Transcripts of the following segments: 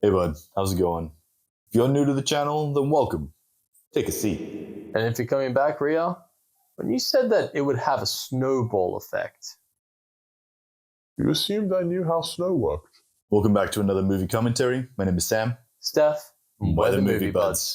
Hey bud, how's it going? If you're new to the channel, then welcome. Take a seat. And if you're coming back, Ria, when you said that it would have a snowball effect. You assumed I knew how snow worked. Welcome back to another movie commentary. My name is Sam. Steph, We're the Movie Budz.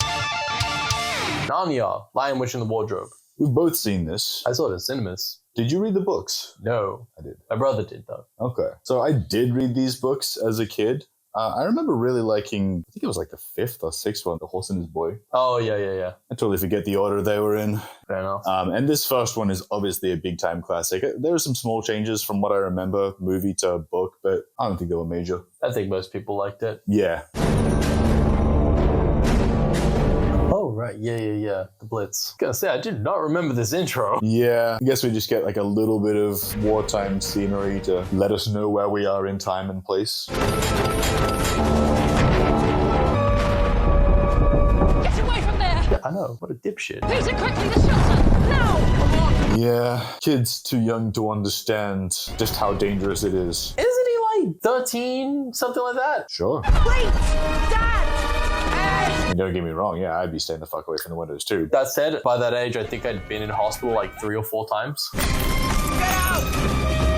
Narnia, Lion, Witch, and the Wardrobe. We've both seen this. I saw it in cinemas. Did you read the books? No. I did. My brother did, though. Okay. So I did read these books as a kid. I remember really liking, I think it was like the 5th or 6th one, The Horse and His Boy. Oh, yeah. I totally forget the order they were in. Fair enough. And this first one is obviously a big time classic. There are some small changes from what I remember, movie to book, but I don't think they were major. I think most people liked it. Yeah. Oh, right. Yeah. The Blitz. I was gonna say, I did not remember this intro. Yeah. I guess we just get like a little bit of wartime scenery to let us know where we are in time and place. Get away from there! Yeah, I know. What a dipshit. Who's equipping the shelter? Now! Come on! Yeah. Kids too young to understand just how dangerous it is. Isn't he like 13? Something like that? Sure. Wait! Dad! And don't get me wrong, yeah, I'd be staying the fuck away from the windows too. That said, by that age, I think I'd been in hospital like 3 or 4 times. Get out!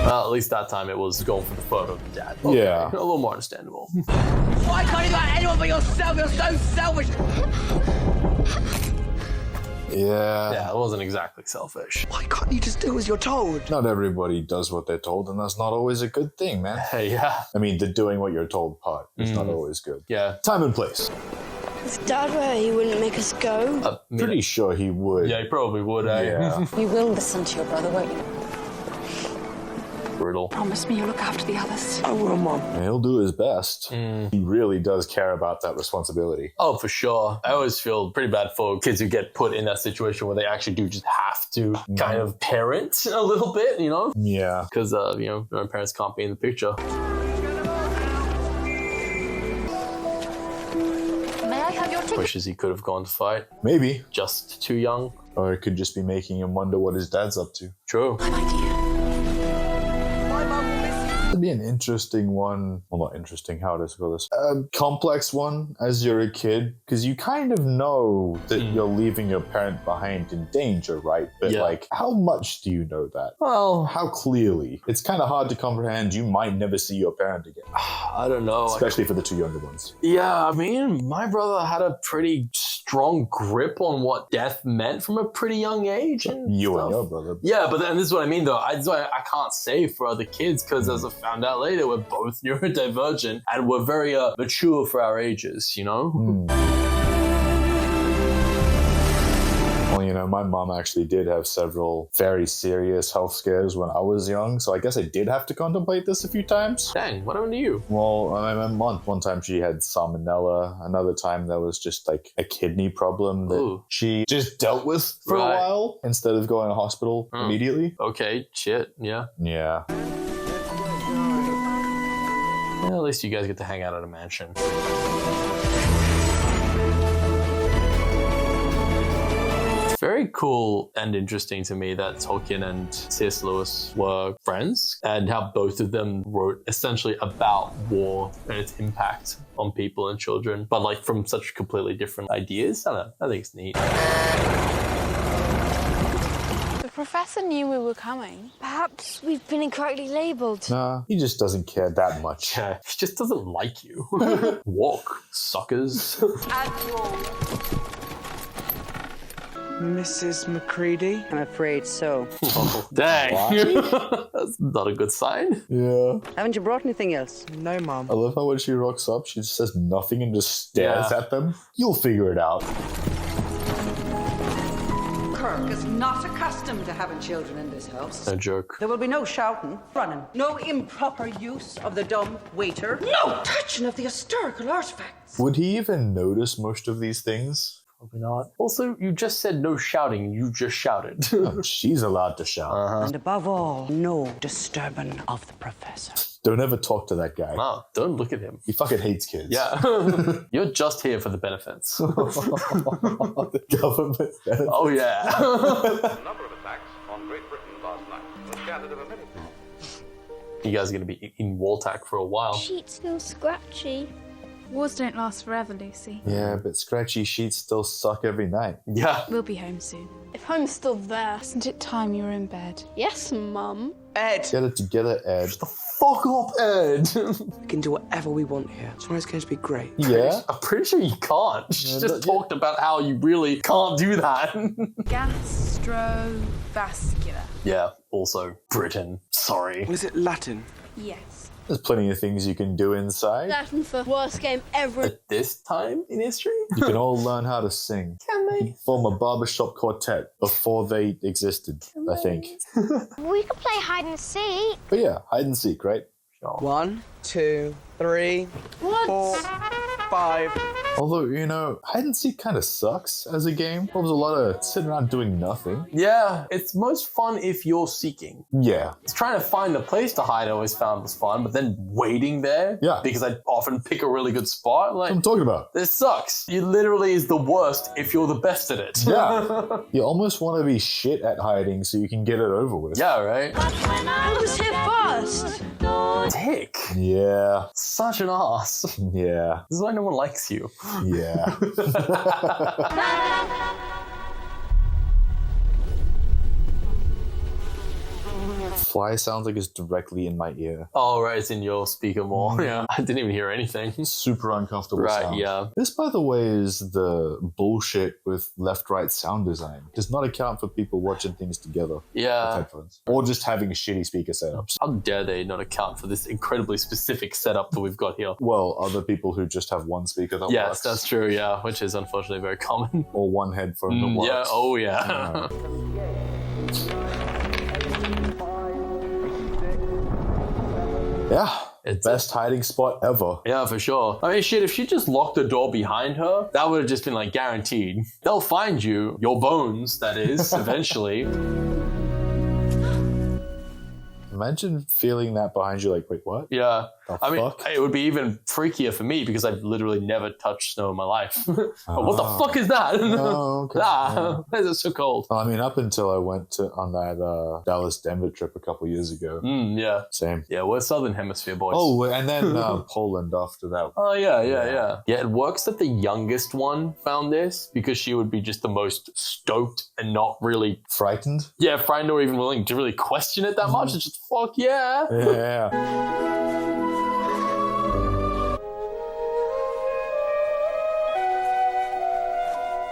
Well, at least that time it was going for the photo of the dad. Okay, Yeah. a little more understandable. Why can't you got anyone but yourself? You're so selfish! Yeah. It wasn't exactly selfish. Why can't you just do as you're told? Not everybody does what they're told, and that's not always a good thing, man. Hey, yeah. I mean, the doing what you're told part is not always good. Yeah. Time and place. If Dad were here, he wouldn't make us go. Pretty sure he would. Yeah, he probably would, eh? Yeah. You will listen to your brother, won't you? Brutal. Promise me you'll look after the others. I will, Mum. And he'll do his best. He really does care about that responsibility. Oh, for sure. I always feel pretty bad for kids who get put in that situation where they actually do just have to kind of parent a little bit, you know? Yeah. Because, their parents can't be in the picture. May I have your ticket? Wishes he could have gone to fight. Maybe. Just too young. Or it could just be making him wonder what his dad's up to. True. My dear. It'd be an interesting one. Well, not interesting. How to call this? A complex one as you're a kid, because you kind of know that you're leaving your parent behind in danger, right? But like, how much do you know that? Well, How clearly? It's kind of hard to comprehend. You might never see your parent again, I don't know. especially for the 2 younger ones. Yeah, I mean, my brother had a pretty strong grip on what death meant from a pretty young age. And You stuff. and your brother. Yeah, but then this is what I mean, though. That's why I can't say for other kids, because as I found out later, we're both neurodivergent and we're very mature for our ages, you know? Well, you know, my mom actually did have several very serious health scares when I was young, so I guess I did have to contemplate this a few times. Dang, what happened to you? Well, my mom, one time she had salmonella. Another time there was just like a kidney problem that she just dealt with for a while instead of going to hospital immediately. Okay, shit, yeah. Yeah. Yeah, at least you guys get to hang out at a mansion. Very cool and interesting to me that Tolkien and C.S. Lewis were friends and how both of them wrote essentially about war and its impact on people and children, but like from such completely different ideas. I don't know, I think it's neat. The professor knew we were coming. Perhaps we've been incorrectly labelled. Nah, he just doesn't care that much. Yeah, he just doesn't like you. Walk, suckers. Mrs. McCready? I'm afraid so. Oh, dang. That's not a good sign. Yeah. Haven't you brought anything else? No, Mum. I love how when she rocks up, she just says nothing and just stares at them. You'll figure it out. Kirk is not accustomed to having children in this house. No joke. There will be no shouting, running, no improper use of the dumb waiter, no touching of the historical artifacts. Would he even notice most of these things? Probably not. Also, you just said no shouting. You just shouted. Oh, she's allowed to shout. And above all, no disturbing of the professor. Don't ever talk to that guy. No, don't look at him. He fucking hates kids. Yeah. You're just here for the benefits. The government benefits. Oh, yeah. A number of attacks on Great Britain last night. The standard of a minute. You guys are going to be in Waltack for a while. Sheets feel scratchy. Wars don't last forever, Lucy. Yeah, but scratchy sheets still suck every night. Yeah. We'll be home soon. If home's still there, isn't it time you were in bed? Yes, Mum. Ed! Get it together, Ed. Fuck off, Ed. We can do whatever we want here. Tomorrow's going to be great. Yeah? I'm pretty sure you can't. She just talked about how you really can't do that. Gastrovascular. Yeah, also Britain. Sorry. Was it Latin? Yes. There's plenty of things you can do inside. Latin for worst game ever. At this time in history? You can all learn how to sing. Can they? Form a barbershop quartet before they existed, I think. We could play hide and seek. But yeah, hide and seek, right? 1, 2, 3, 4, 5. Although, you know, hide and seek kind of sucks as a game. There's a lot of sitting around doing nothing. Yeah, it's most fun if you're seeking. Yeah. It's trying to find a place to hide I always found was fun, but then waiting there, Yeah. because I'd often pick a really good spot. Like, That's what I'm talking about. this sucks. You literally is the worst if you're the best at it. Yeah. You almost want to be shit at hiding so you can get it over with. Yeah, right? Who was here first? Dick. Yeah. Such an ass. Yeah. This is why no one likes you. Yeah. Fly sounds like it's directly in my ear. Oh, right, it's in your speaker more. Yeah, I didn't even hear anything. Super uncomfortable Right, sound. yeah. This, by the way, is the bullshit with left-right sound design. Does not account for people watching things together with Yeah. headphones. Or just having shitty speaker setups. How dare they not account for this incredibly specific setup that we've got here? Well, other people who just have one speaker that Yes, works. that's true, yeah, which is unfortunately very common. Or one headphone that works. Yeah, oh yeah. Yeah. It's Best hiding spot ever. Yeah, for sure. I mean, shit, if she just locked the door behind her, that would have just been like guaranteed. They'll find you, your bones, that is, eventually. Imagine feeling that behind you, like, wait, what? Yeah. The I mean, fuck? it would be even freakier for me because I've literally never touched snow in my life. What the fuck is that? Oh, okay. Ah, it's so cold. I mean, up until I went on that Dallas-Denver trip a couple years ago. Yeah. Same. Yeah, we're Southern Hemisphere boys. Oh, and then Poland after that. Oh, yeah. Yeah, it works that the youngest one found this because she would be just the most stoked and not really Frightened? Yeah, frightened or even willing to really question it that much. It's just, fuck yeah. Yeah.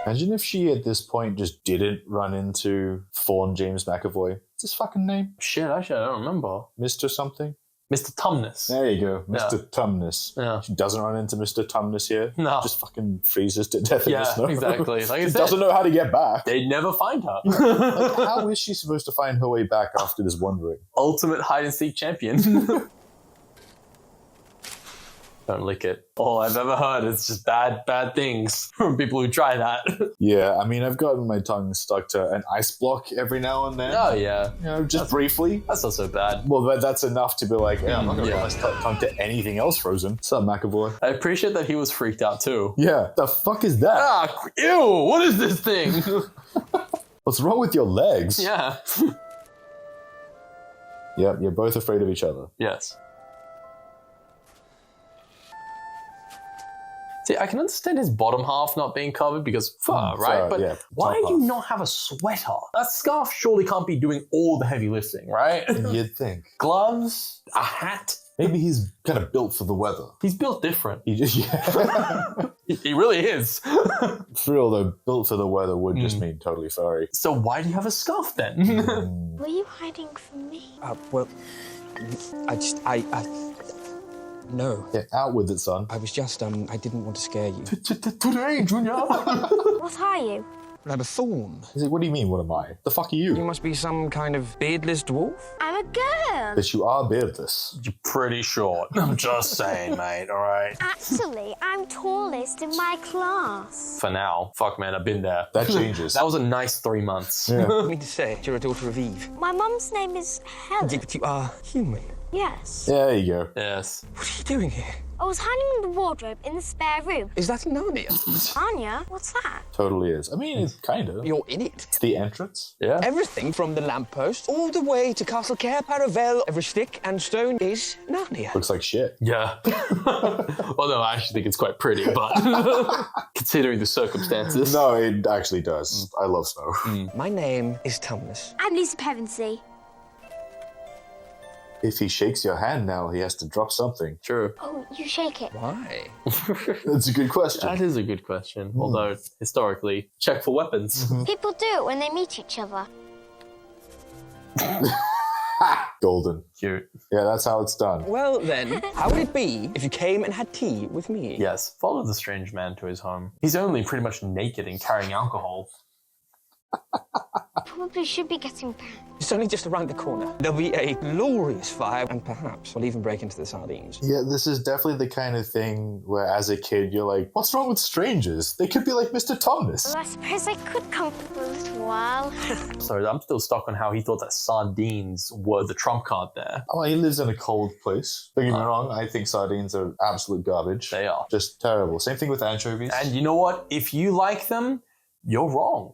Imagine if she at this point just didn't run into Fawn James McAvoy. What's his fucking name? Shit, actually, I don't remember. Mr. something? Mr. Tumnus. There you go. Mr. Tumnus. Yeah. She doesn't run into Mr. Tumnus here. No. Just fucking freezes to death in the Yeah, snow. exactly. Like I She said, doesn't know how to get back. they'd never find her. Like, how is she supposed to find her way back after this wandering? Ultimate hide and seek champion. Don't lick it. All I've ever heard is just bad things from people who try that. Yeah, I mean, I've gotten my tongue stuck to an ice block every now and then. Oh, yeah. You know, just briefly. That's not so bad. Well, that's enough to be like, yeah, I'm not going to Yeah. put my tongue to anything else frozen. What's up, McAvoy? I appreciate that he was freaked out too. Yeah, the fuck is that? Ah, ew, what is this thing? What's wrong with your legs? Yeah. Yeah, you're both afraid of each other. Yes. See, I can understand his bottom half not being covered because fur, right? fur, But yeah, why top do you half. not have a sweater? That scarf surely can't be doing all the heavy lifting, right? You'd think. Gloves, a hat. Maybe he's kind of built for the weather. He's built different. He just, yeah. He really is. For real though, built for the weather would just mean totally furry. So why do you have a scarf then? Were you hiding from me? Well, no. Get out with it, son. I was just, I didn't want to scare you. Today, Junior. What are you? I'm a thorn. He's like, what do you mean, what am I? The fuck are You you? must be some kind of beardless dwarf? I'm a girl. That you are beardless. You're pretty short. I'm just saying, mate, all right? Actually, I'm tallest in my class. For now. Fuck, man, I've been there. That changes. That was a nice 3 months. Yeah. I mean to say, you're a daughter of Eve. My mum's name is Helen. Yeah, but you are human. Yes. There you go. Yes. What are you doing here? I was hiding in the wardrobe in the spare room. Is that Narnia? Narnia? What's that? Totally is. I mean, it's kind of. You're in it. It's the entrance. Yeah. Everything from the lamppost all the way to Castle Care Paravel, every stick and stone is Narnia. Looks like shit. Yeah. Well, no, I actually think it's quite pretty, but considering the circumstances. No, it actually does. I love snow. My name is Thomas. I'm Lisa Pevensey. If he shakes your hand now, he has to drop something. True. Oh, you shake it. Why? That's a good question. That is a good question. Although, historically, check for weapons. People do it when they meet each other. Golden. Cute. Yeah, that's how it's done. Well then, how would it be if you came and had tea with me? Yes, follow the strange man to his home. He's only pretty much naked and carrying alcohol. Probably should be getting back. It's only just around the corner. There'll be a glorious fire, and perhaps we'll even break into the sardines. Yeah, this is definitely the kind of thing where as a kid you're like, what's wrong with strangers? They could be like Mr. Thomas. Well, I suppose I could come for a little while. Sorry, I'm still stuck on how he thought that sardines were the trump card there. Oh, he lives in a cold place. Don't get me wrong, I think sardines are absolute garbage. They are. Just terrible. Same thing with anchovies. And you know what? If you like them, you're wrong.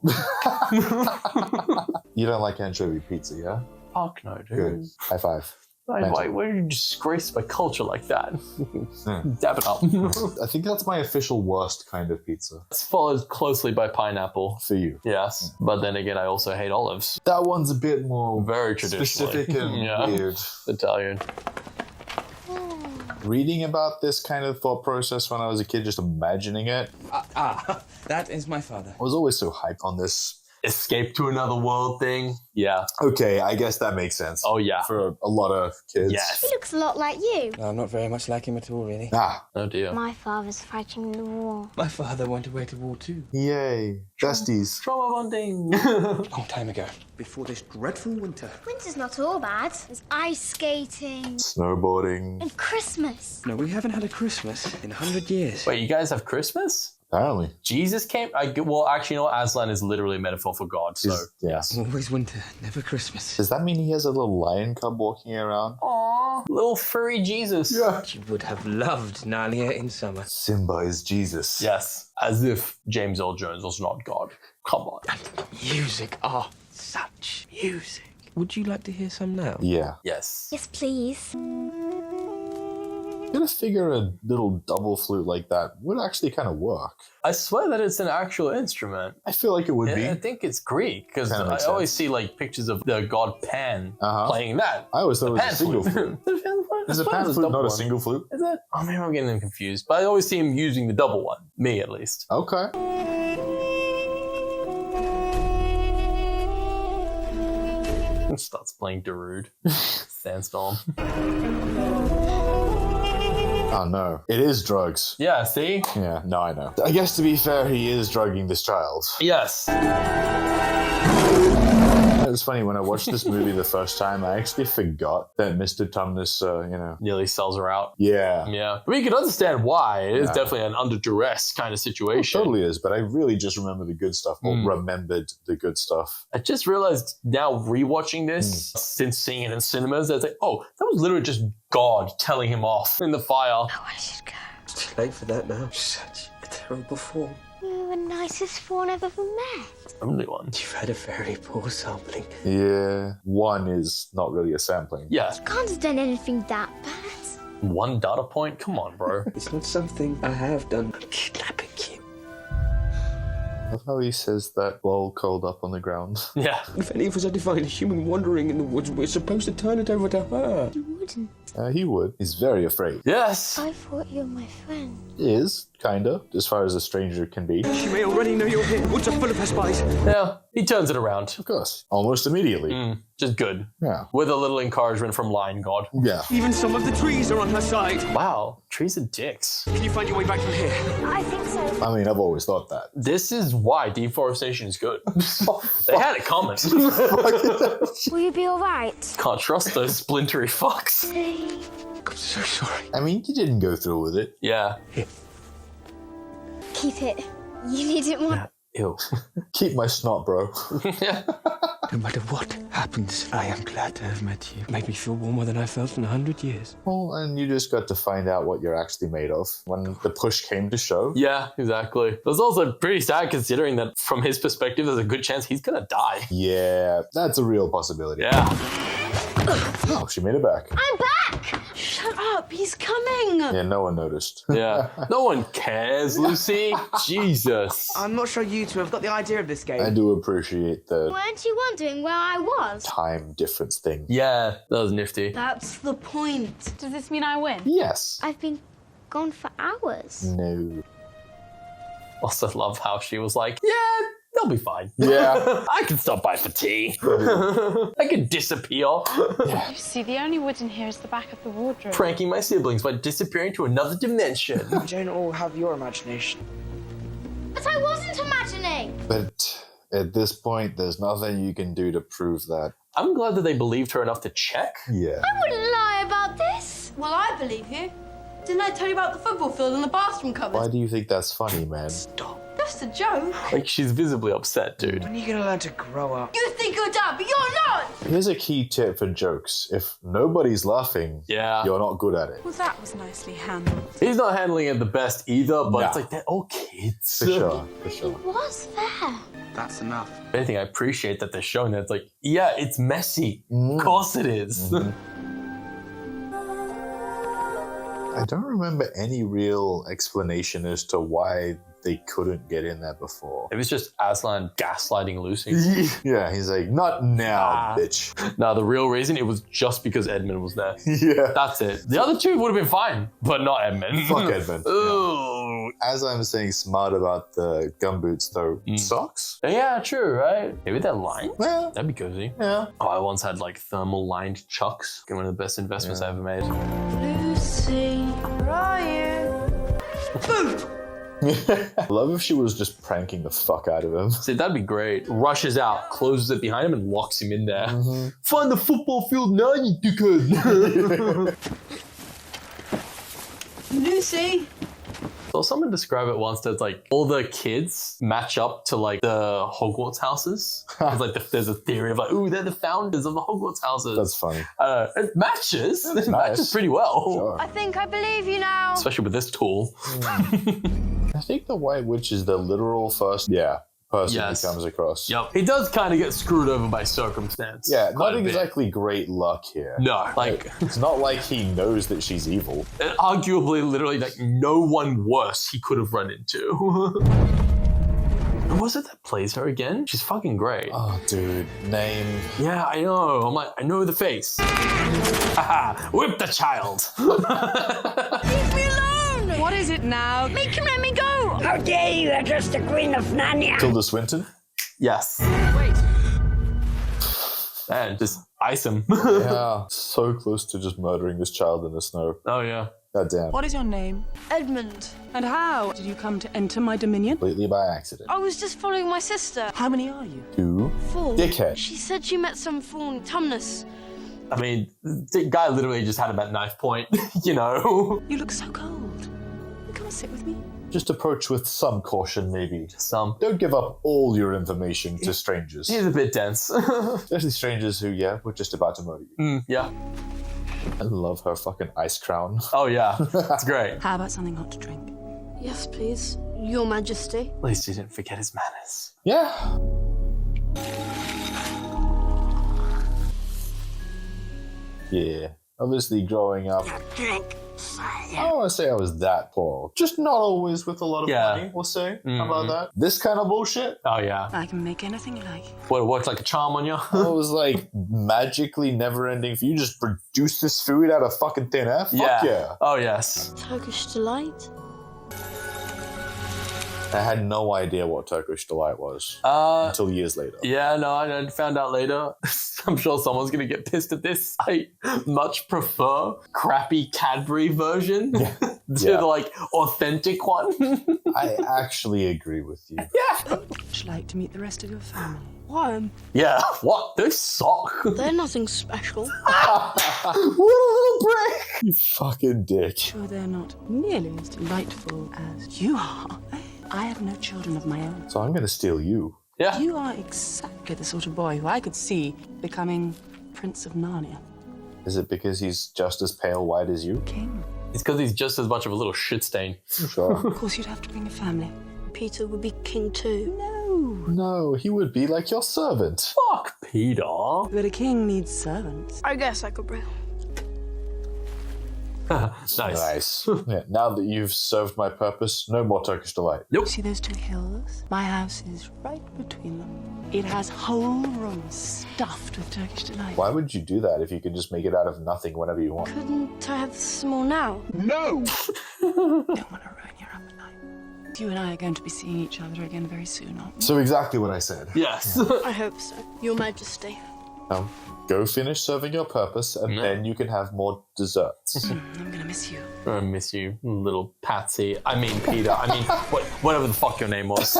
You don't like anchovy pizza, yeah? Fuck no, dude. Good. High five. Why are you disgraced by culture like that? Dab it up. I think that's my official worst kind of pizza. It's followed closely by pineapple. For you. Yes. But then again, I also hate olives. That one's a bit more Very traditional. specific and weird. Italian. Reading about this kind of thought process when I was a kid, just imagining it, That is my father. I was always so hyped on this. Escape to another world thing. Yeah. Okay, I guess that makes sense. Oh, yeah. For a lot of kids. Yes. He looks a lot like you. No, I'm not very much like him at all, really. Ah, Oh, dear. My father's fighting in the war. My father went away to war too. yay. Besties. Trauma bonding. Long time ago. Before this dreadful winter. Winter's not all bad. There's ice skating Snowboarding. and Christmas. No, we haven't had a Christmas in 100 years. Wait, you guys have Christmas? Apparently. Jesus came? Well, actually, you know what? Aslan is literally a metaphor for God, so yes. Always winter, never Christmas. Does that mean he has a little lion cub walking around? Aww, little furry Jesus. Yeah. You would have loved Narnia in summer. Simba is Jesus. Yes, as if James Earl Jones was not God. Come on. And music, such music. Would you like to hear some now? Yeah. Yes. Yes, please. I'm gonna figure a little double flute like that would actually kind of work. I swear that it's an actual instrument. I feel like it would be. I think it's Greek, because Kinda I makes always sense. see like pictures of the god Pan Uh-huh. playing that. I always thought it was Pan a single flute. flute. Is a pan flute not a single flute? Is it? Oh, maybe I'm getting them confused. But I always see him using the double one. Me, at least. Okay. Starts playing Darude. Sandstorm. Oh no. It is drugs. Yeah, see? Yeah, no, I know. I guess to be fair, he is drugging this child. Yes. It was funny, when I watched this movie the first time, I actually forgot that Mr. Tumnus, Nearly sells her out. Yeah. Yeah. I mean, you can understand why. It is definitely an under duress kind of situation. It totally is, but I really just remember the good stuff, or remembered the good stuff. I just realized now rewatching this, since seeing it in cinemas, I was like, oh, that was literally just God telling him off in the fire. Oh, I should go. It's too late for that now. Such a terrible form. You're the nicest fawn I've ever met. Only one. You've had a very poor sampling. Yeah. One is not really a sampling. Yeah. Can't have done anything that bad. One data point? Come on, bro. It's not something I have done. I'm kidnapping you. I love how he says that while curled up on the ground. Yeah. If any of us are to find a human wandering in the woods, we're supposed to turn it over to her. You wouldn't. He would. He's very afraid. Yes. I thought you were my friend. He is, kinda, as far as a stranger can be. She may already know you're here. Woods are full of her spies. Yeah. He turns it around. Of course. Almost immediately. Just good. Yeah. With a little encouragement from Lion God. Yeah. Even some of the trees are on her side. Wow. Trees are dicks. Can you find your way back from here? I think so. I mean, I've always thought that. This is why deforestation is good. They had it coming. Will you be alright? Can't trust those splintery fucks. I'm so sorry. I mean, you didn't go through with it. Yeah. Keep it. You need it more. Ew. Keep my snot, bro. Yeah. No matter what happens. happened. I am glad to have met you. It made me feel warmer than I felt in 100 years. Well, and you just got to find out what you're actually made of when the push came to shove. Yeah, exactly. It was also pretty sad considering that from his perspective, there's a good chance he's gonna die. Yeah, that's a real possibility. Yeah. Oh, she made it back. I'm back! Shut up, he's coming! Yeah, no one noticed. Yeah. No one cares, Lucy. Jesus. I'm not sure you two have got the idea of this game. I do appreciate the Weren't you wondering where I was? time difference thing. Yeah, that was nifty. That's the point. Does this mean I win? Yes. I've been gone for hours. No. Also love how she was like, yeah, they'll be fine. Yeah. I can stop by for tea. I can disappear. You see, the only wood in here is the back of the wardrobe. Pranking my siblings by disappearing to another dimension. You don't all have your imagination. But I wasn't imagining! But at this point, there's nothing you can do to prove that. I'm glad that they believed her enough to check. Yeah. I wouldn't lie about this! Well, I believe you. Didn't I tell you about the football field and the bathroom cupboard? Why do you think that's funny, man? Just a joke. Like, she's visibly upset, dude. When are you gonna learn to grow up? You think you're dumb, but you're not! Here's a key tip for jokes. If nobody's laughing, Yeah. you're not good at it. Well, that was nicely handled. He's not handling it the best either, but Nah. it's like, they're all kids. For sure, for He sure. was there. That's enough. If anything, I appreciate that they're showing that it's like, yeah, it's messy. Of course it is. I don't remember any real explanation as to why they couldn't get in there before. It was just Aslan gaslighting Lucy. Yeah, he's like, not now, bitch. No, the real reason, it was just because Edmund was there. Yeah. That's it. The other two would have been fine, but not Edmund. Fuck Edmund. Ooh. As I'm saying smart about the gumboots, though, socks? Yeah, true, right? Maybe they're lined? Yeah. That'd be cozy. Yeah. Oh, I once had like thermal lined chucks. One of the best investments I ever made. Lucy, where are you? Boom! I love if she was just pranking the fuck out of him. See, that'd be great. Rushes out, closes it behind him, and locks him in there. Find the football field now, you dickhead. Lucy! So someone described it once as like all the kids match up to like the Hogwarts houses. It's like there's a theory of like, ooh, they're the founders of the Hogwarts houses. That's funny. It matches. It nice. matches pretty well. Sure. I think I believe you now. Especially with this tool. I think the White Witch is the literal first person Yes. he comes across. Yep. He does kind of get screwed over by circumstance. Yeah, quite not a bit. exactly great luck here. No, like It's not like he knows that she's evil. arguably, literally, like no one worse he could have run into. And was it that plays her again? She's fucking great. Oh, dude, name. Yeah, I know. I'm like, I know the face. Haha, whip the child. Leave me alone! What is it now? Make him let me go! How dare you address the Queen of Narnia? Tilda Swinton? Yes. Wait. Man, just ice him. Yeah, so close to just murdering this child in the snow. Oh, yeah. God damn. What is your name? Edmund. And how did you come to enter my dominion? Completely by accident. I was just following my sister. How many are you? 2. Fool. Dickhead. She said she met some fool in Tumnus. I mean, the guy literally just had him at knife point, you know? You look so cold. You can't sit with me. Just approach with some caution, maybe. Some. Don't give up all your information to strangers. He's a bit dense. Especially strangers who, were just about to murder you. Yeah. I love her fucking ice crown. Oh, yeah. It's great. How about something hot to drink? Yes, please. Your Majesty. At least he didn't forget his manners. Yeah. Yeah. Obviously, growing up, I don't want to say I was that poor. Just not always with a lot of money, we'll say. How about that? This kind of bullshit? Oh, yeah. I can make anything you like. What, it worked like a charm on you? It was like magically never ending for you. Just produce this food out of fucking thin air? Fuck yeah. Oh, yes. Turkish delight. I had no idea what Turkish delight was until years later. Yeah, no, I found out later. I'm sure someone's going to get pissed at this. I much prefer crappy Cadbury version to the, like, authentic one. I actually agree with you. Yeah. Would you like to meet the rest of your family? Why? Yeah, what? They suck. They're nothing special. What a little prick! You fucking dick. Sure, they're not nearly as delightful as you are. I have no children of my own. So I'm gonna steal you. Yeah. You are exactly the sort of boy who I could see becoming Prince of Narnia. Is it because he's just as pale white as you? King. It's because he's just as much of a little shit stain. Sure. Of course, you'd have to bring a family. Peter would be king too. No, he would be like your servant. Fuck Peter. But a king needs servants. I guess I could bring. Nice. Yeah, now that you've served my purpose, no more Turkish delight. Nope. See those two hills? My house is right between them. It has whole rooms stuffed with Turkish delight. Why would you do that if you could just make it out of nothing whenever you want? Couldn't I have some more now? No! Don't want to ruin your appetite. You and I are going to be seeing each other again very soon, aren't we? So exactly what I said. Yes. I hope so. Your Majesty. Go finish serving your purpose, and then you can have more desserts. I'm gonna miss you. I miss you, little Patsy. I mean, Peter. I mean, whatever the fuck your name was.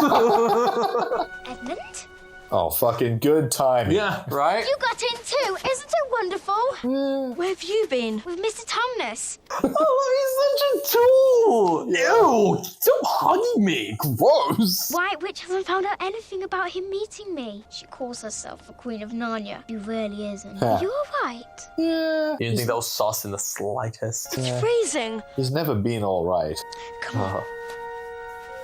Edmund? Oh, fucking good timing. Yeah, right? You got in too, isn't it wonderful? Where have you been? With Mr. Tumnus. Oh, he's such a tool! Ew! Don't hug me! Gross! White Witch hasn't found out anything about him meeting me. She calls herself the Queen of Narnia. She really isn't. Are you alright? Yeah. You didn't think that was sauce in the slightest? It's freezing. He's never been all right. Come on.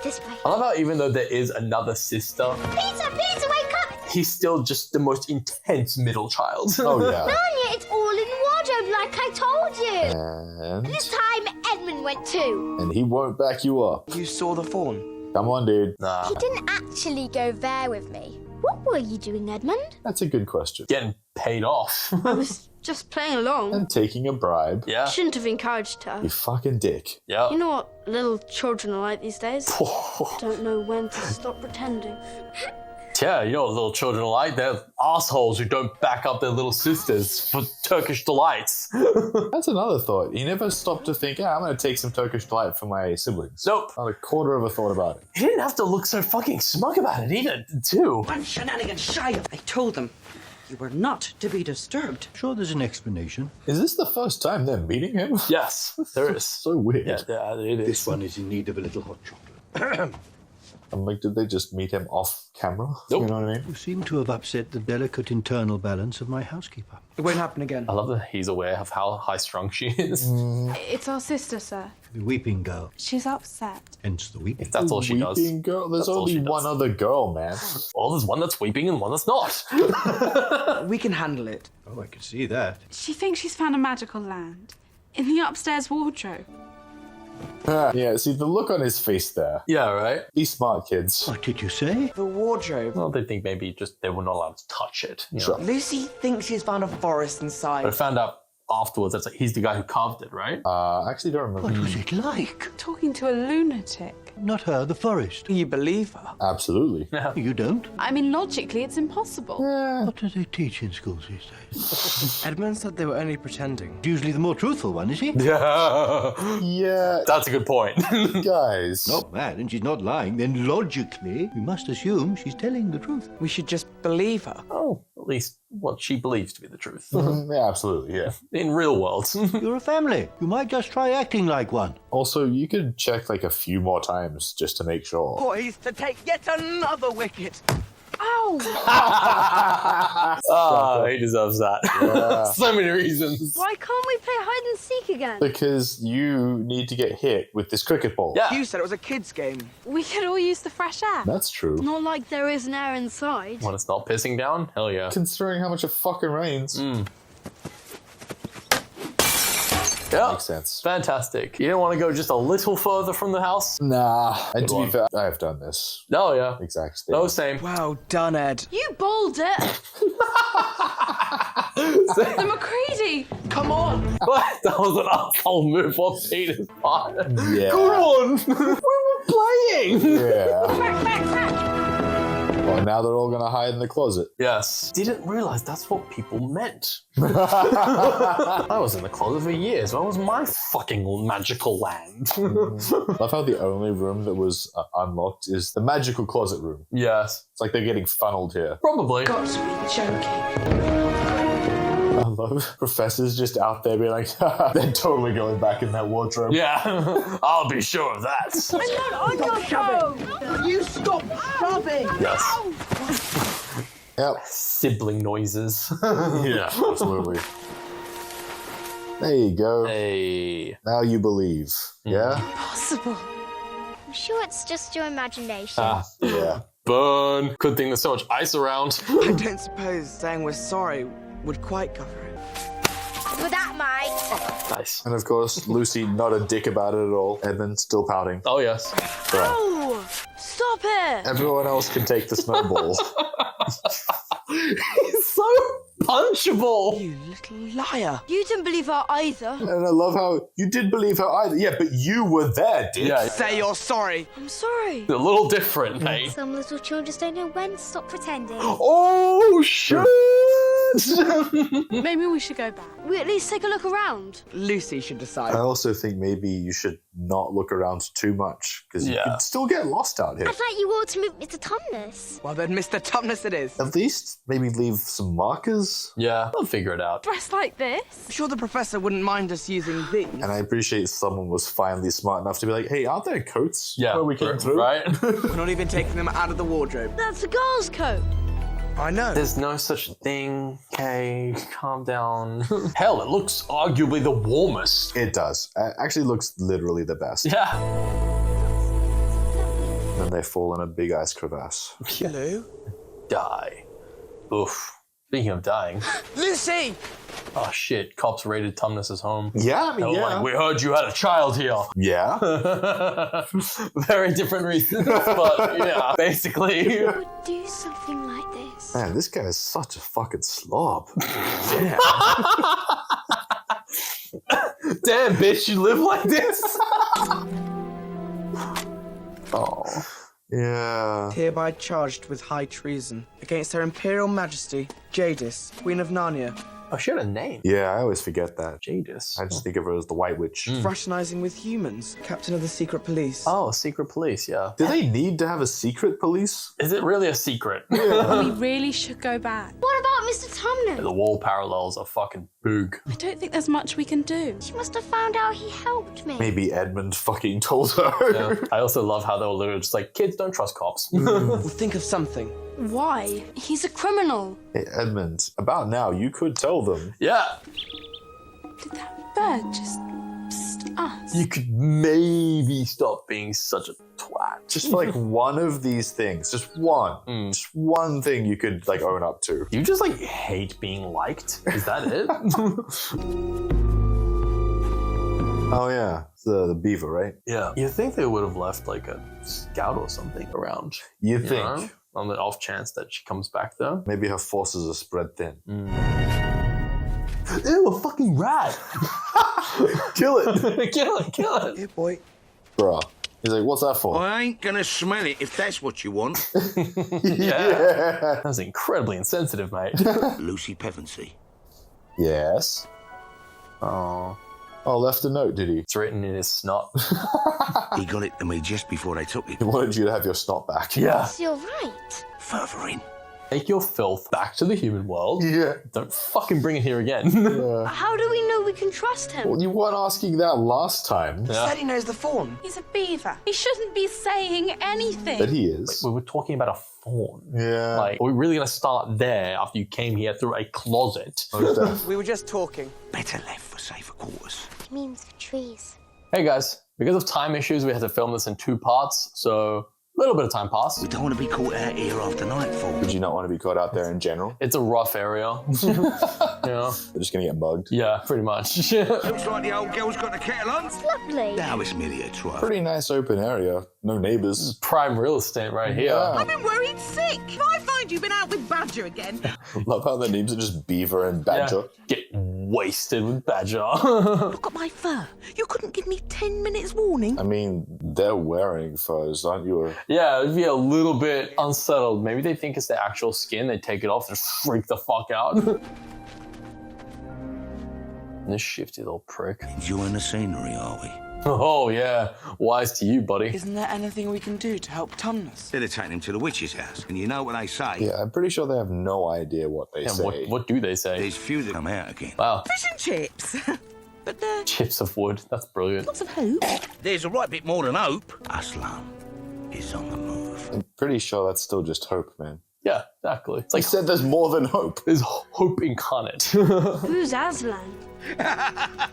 This way. I love how even though there is another sister, Peter, wake up! he's still just the most intense middle child. Oh, yeah. Narnia, it's all in the wardrobe like I told you. And This time, Edmund went too. And he won't back you up. You saw the fawn? Come on, dude. Nah. He didn't actually go there with me. What were you doing, Edmund? That's a good question. Getting paid off. I was just playing along. And taking a bribe. Yeah. Shouldn't have encouraged her. You fucking dick. Yeah. You know what little children are like these days? Don't know when to stop pretending. Yeah, you know what little children are like? They're assholes who don't back up their little sisters for Turkish delights. That's another thought. You never stopped to think, I'm going to take some Turkish delight for my siblings. Nope. Not a quarter of a thought about it. He didn't have to look so fucking smug about it either, too. One shenanigan shy of. I told them you were not to be disturbed. Sure, there's an explanation. Is this the first time they're meeting him? Yes, there is. So weird. Yeah, it is. This one is in need of a little hot chocolate. I'm like, did they just meet him off camera? Nope. You know what I mean? You seem to have upset the delicate internal balance of my housekeeper. It won't happen again. I love that he's aware of how high-strung she is. It's our sister, sir. The weeping girl, She's upset. hence the weeping. If that's all she does. Weeping girl? There's That's all only she does. one other girl, man. Well, there's one that's weeping and one that's not. We can handle it. Oh, I can see that. She thinks she's found a magical land in the upstairs wardrobe. Yeah, see the look on his face there. Yeah, right? Be smart, kids. What did you say? The wardrobe. Well, they think maybe just they were not allowed to touch it. You know? Sure. Lucy thinks she's found a forest But I inside. found out afterwards that's like, he's the guy who carved it, right? I actually don't remember. What was it like? Talking to a lunatic. Not her, the forest. You believe her? Absolutely. You don't? I mean, logically, it's impossible. What do they teach in schools these days? Edmund said they were only pretending. Usually the more truthful one, is he? Yeah. Yeah, That's a good point. guys. Not bad, and she's not lying. Then logically, we must assume she's telling the truth. We should just believe her. Oh, at least what she believes to be the truth. Yeah, absolutely, yeah. In real world. You're a family. You might just try acting like one. Also, you could check like a few more times just to make sure. Poised to take yet another wicket. Ow! Ah, he deserves that. Yeah. So many reasons. Why can't we play hide and seek again? Because you need to get hit with this cricket ball. Yeah. You said it was a kid's game. We could all use the fresh air. That's true. Not like there is an air inside. When it's not pissing down? Hell yeah. Considering how much it fucking rains. Yeah. Makes sense. Fantastic. You don't want to go just a little further from the house? Nah. And to be one. fair, I have done this. No, yeah. Exact No, statement. same. Well done, Ed. You bowled it. The McCready. Come on. What? That was an asshole move on Peter's part. Yeah. Come on. We were playing. Yeah. Well, now they're all gonna hide in the closet. Yes. Didn't realize that's what people meant. I was in the closet for years. That was my fucking magical land. Love how the only room that was unlocked is the magical closet room. Yes. It's like they're getting funneled here. Probably. Got to be joking. I love professors just out there being like, they're totally going back in that wardrobe. Yeah. I'll be sure of that. I'm not on your show. You stop shoving. Yes. Yep. Sibling noises. Yeah, absolutely. There you go. Hey. Now you believe. Yeah? Impossible. I'm sure it's just your imagination. Yeah. Burn. Good thing there's so much ice around. I don't suppose saying we're sorry would quite cover it. With that, mate. Nice. And of course, Lucy not a dick about it at all. Edmund still pouting. Oh, yes. Right. Oh, stop it. Everyone else can take the snowballs. He's so punchable. You little liar. You didn't believe her either. And I love how you did believe her either. Yeah, but you were there, dick. Yeah. Say you're sorry. I'm sorry. A little different, mate. Some little children just don't know when to stop pretending. Oh, shit. Maybe we should go back. We at least take a look around. Lucy should decide. I also think maybe you should not look around too much because you could still get lost out here. I thought you ought to move Mr. Tumnus. Well, then Mr. Tumnus it is. At least maybe leave some markers. Yeah, I'll figure it out. Dressed like this? I'm sure the professor wouldn't mind us using these. And I appreciate someone was finally smart enough to be like, hey, aren't there coats where we came through? Right? We're not even taking them out of the wardrobe. That's a girl's coat. I know. There's no such thing. Okay, calm down. Hell, it looks arguably the warmest. It does. It actually looks literally the best. Yeah. Then they fall in a big ice crevasse. Hello? Die. Oof. Speaking of dying. Lucy! Oh shit, cops raided Tumnus's home. Yeah, I mean, They were like, we heard you had a child here. Yeah. Very different reasons, but yeah, basically. Who would do something like this? Man, this guy is such a fucking slob. Damn. Damn, bitch, you live like this? Oh. Yeah. Hereby charged with high treason against Her Imperial Majesty, Jadis, Queen of Narnia. Oh, she had a name. Yeah, I always forget that. Jadis. I just think of her as the White Witch. Fraternizing with humans, captain of the secret police. Oh, secret police, yeah. Do they need to have a secret police? Is it really a secret? We really should go back. What about Mr. Tumnus? The wall parallels are fucking boog. I don't think there's much we can do. She must have found out he helped me. Maybe Edmund fucking told her. Yeah. I also love how they were literally just like, kids don't trust cops. We'll think of something. Why? He's a criminal. Hey, Edmund, about now, you could tell them. Yeah. Did that bird just psst us? You could maybe stop being such a twat. Just for like one of these things. Just one. Just one thing you could like own up to. You just like hate being liked? Is that it? Oh yeah, it's the beaver, right? Yeah. You'd think they would have left like a scout or something around. You think? Know? On the off chance that she comes back though. Maybe her forces are spread thin. Ew, a fucking rat! Kill it! Kill it, kill it! Here, boy. Bruh. He's like, what's that for? I ain't gonna smell it if that's what you want. Yeah. That was incredibly insensitive, mate. Lucy Pevensey. Yes. Oh. Oh, left a note, did he? It's written in his snot. He got it to me just before they took it. He wanted you to have your snot back. Yeah. You're right. Further in. Take your filth back to the human world. Yeah. Don't fucking bring it here again. How do we know we can trust him? Well, you weren't asking that last time. He said he knows the fawn. He's a beaver. He shouldn't be saying anything. But he is. We were talking about a fawn. Yeah. Like, are we really gonna start there after you came here through a closet? We were just talking. Better left for safer quarters. It means for trees. Hey guys, because of time issues, we had to film this in 2 parts, so a little bit of time passed. We don't want to be caught out here after nightfall. Would you not want to be caught out there in general? It's a rough area. You know? They're just gonna get mugged. Yeah, pretty much. Looks like the old girl's got the kettle on. It's lovely. Now it's merely a try. Pretty nice open area. No neighbors. Prime real estate right here. Yeah. I've been worried sick. I find you've been out with Badger again. Love how the names are just Beaver and Badger. Yeah. Get wasted with Badger. Look at my fur. You couldn't give me 10 minutes warning. I mean, they're wearing furs, aren't you? Yeah, it'd be a little bit unsettled. Maybe they think it's the actual skin. They take it off and freak the fuck out. This shifty little prick. Enjoying the scenery, are we? Oh, yeah. Wise to you, buddy. Isn't there anything we can do to help Tumnus? They're taking him to the witch's house, and you know what they say. Yeah, I'm pretty sure they have no idea what they say. What do they say? There's few that come out again. Wow. Fish and chips. But Chips of wood. That's brilliant. lots of hope. There's a right bit more than hope. Aslam is on the move. I'm pretty sure that's still just hope, man. Yeah, exactly. It's like said there's more than hope. There's hope incarnate. Who's Aslan?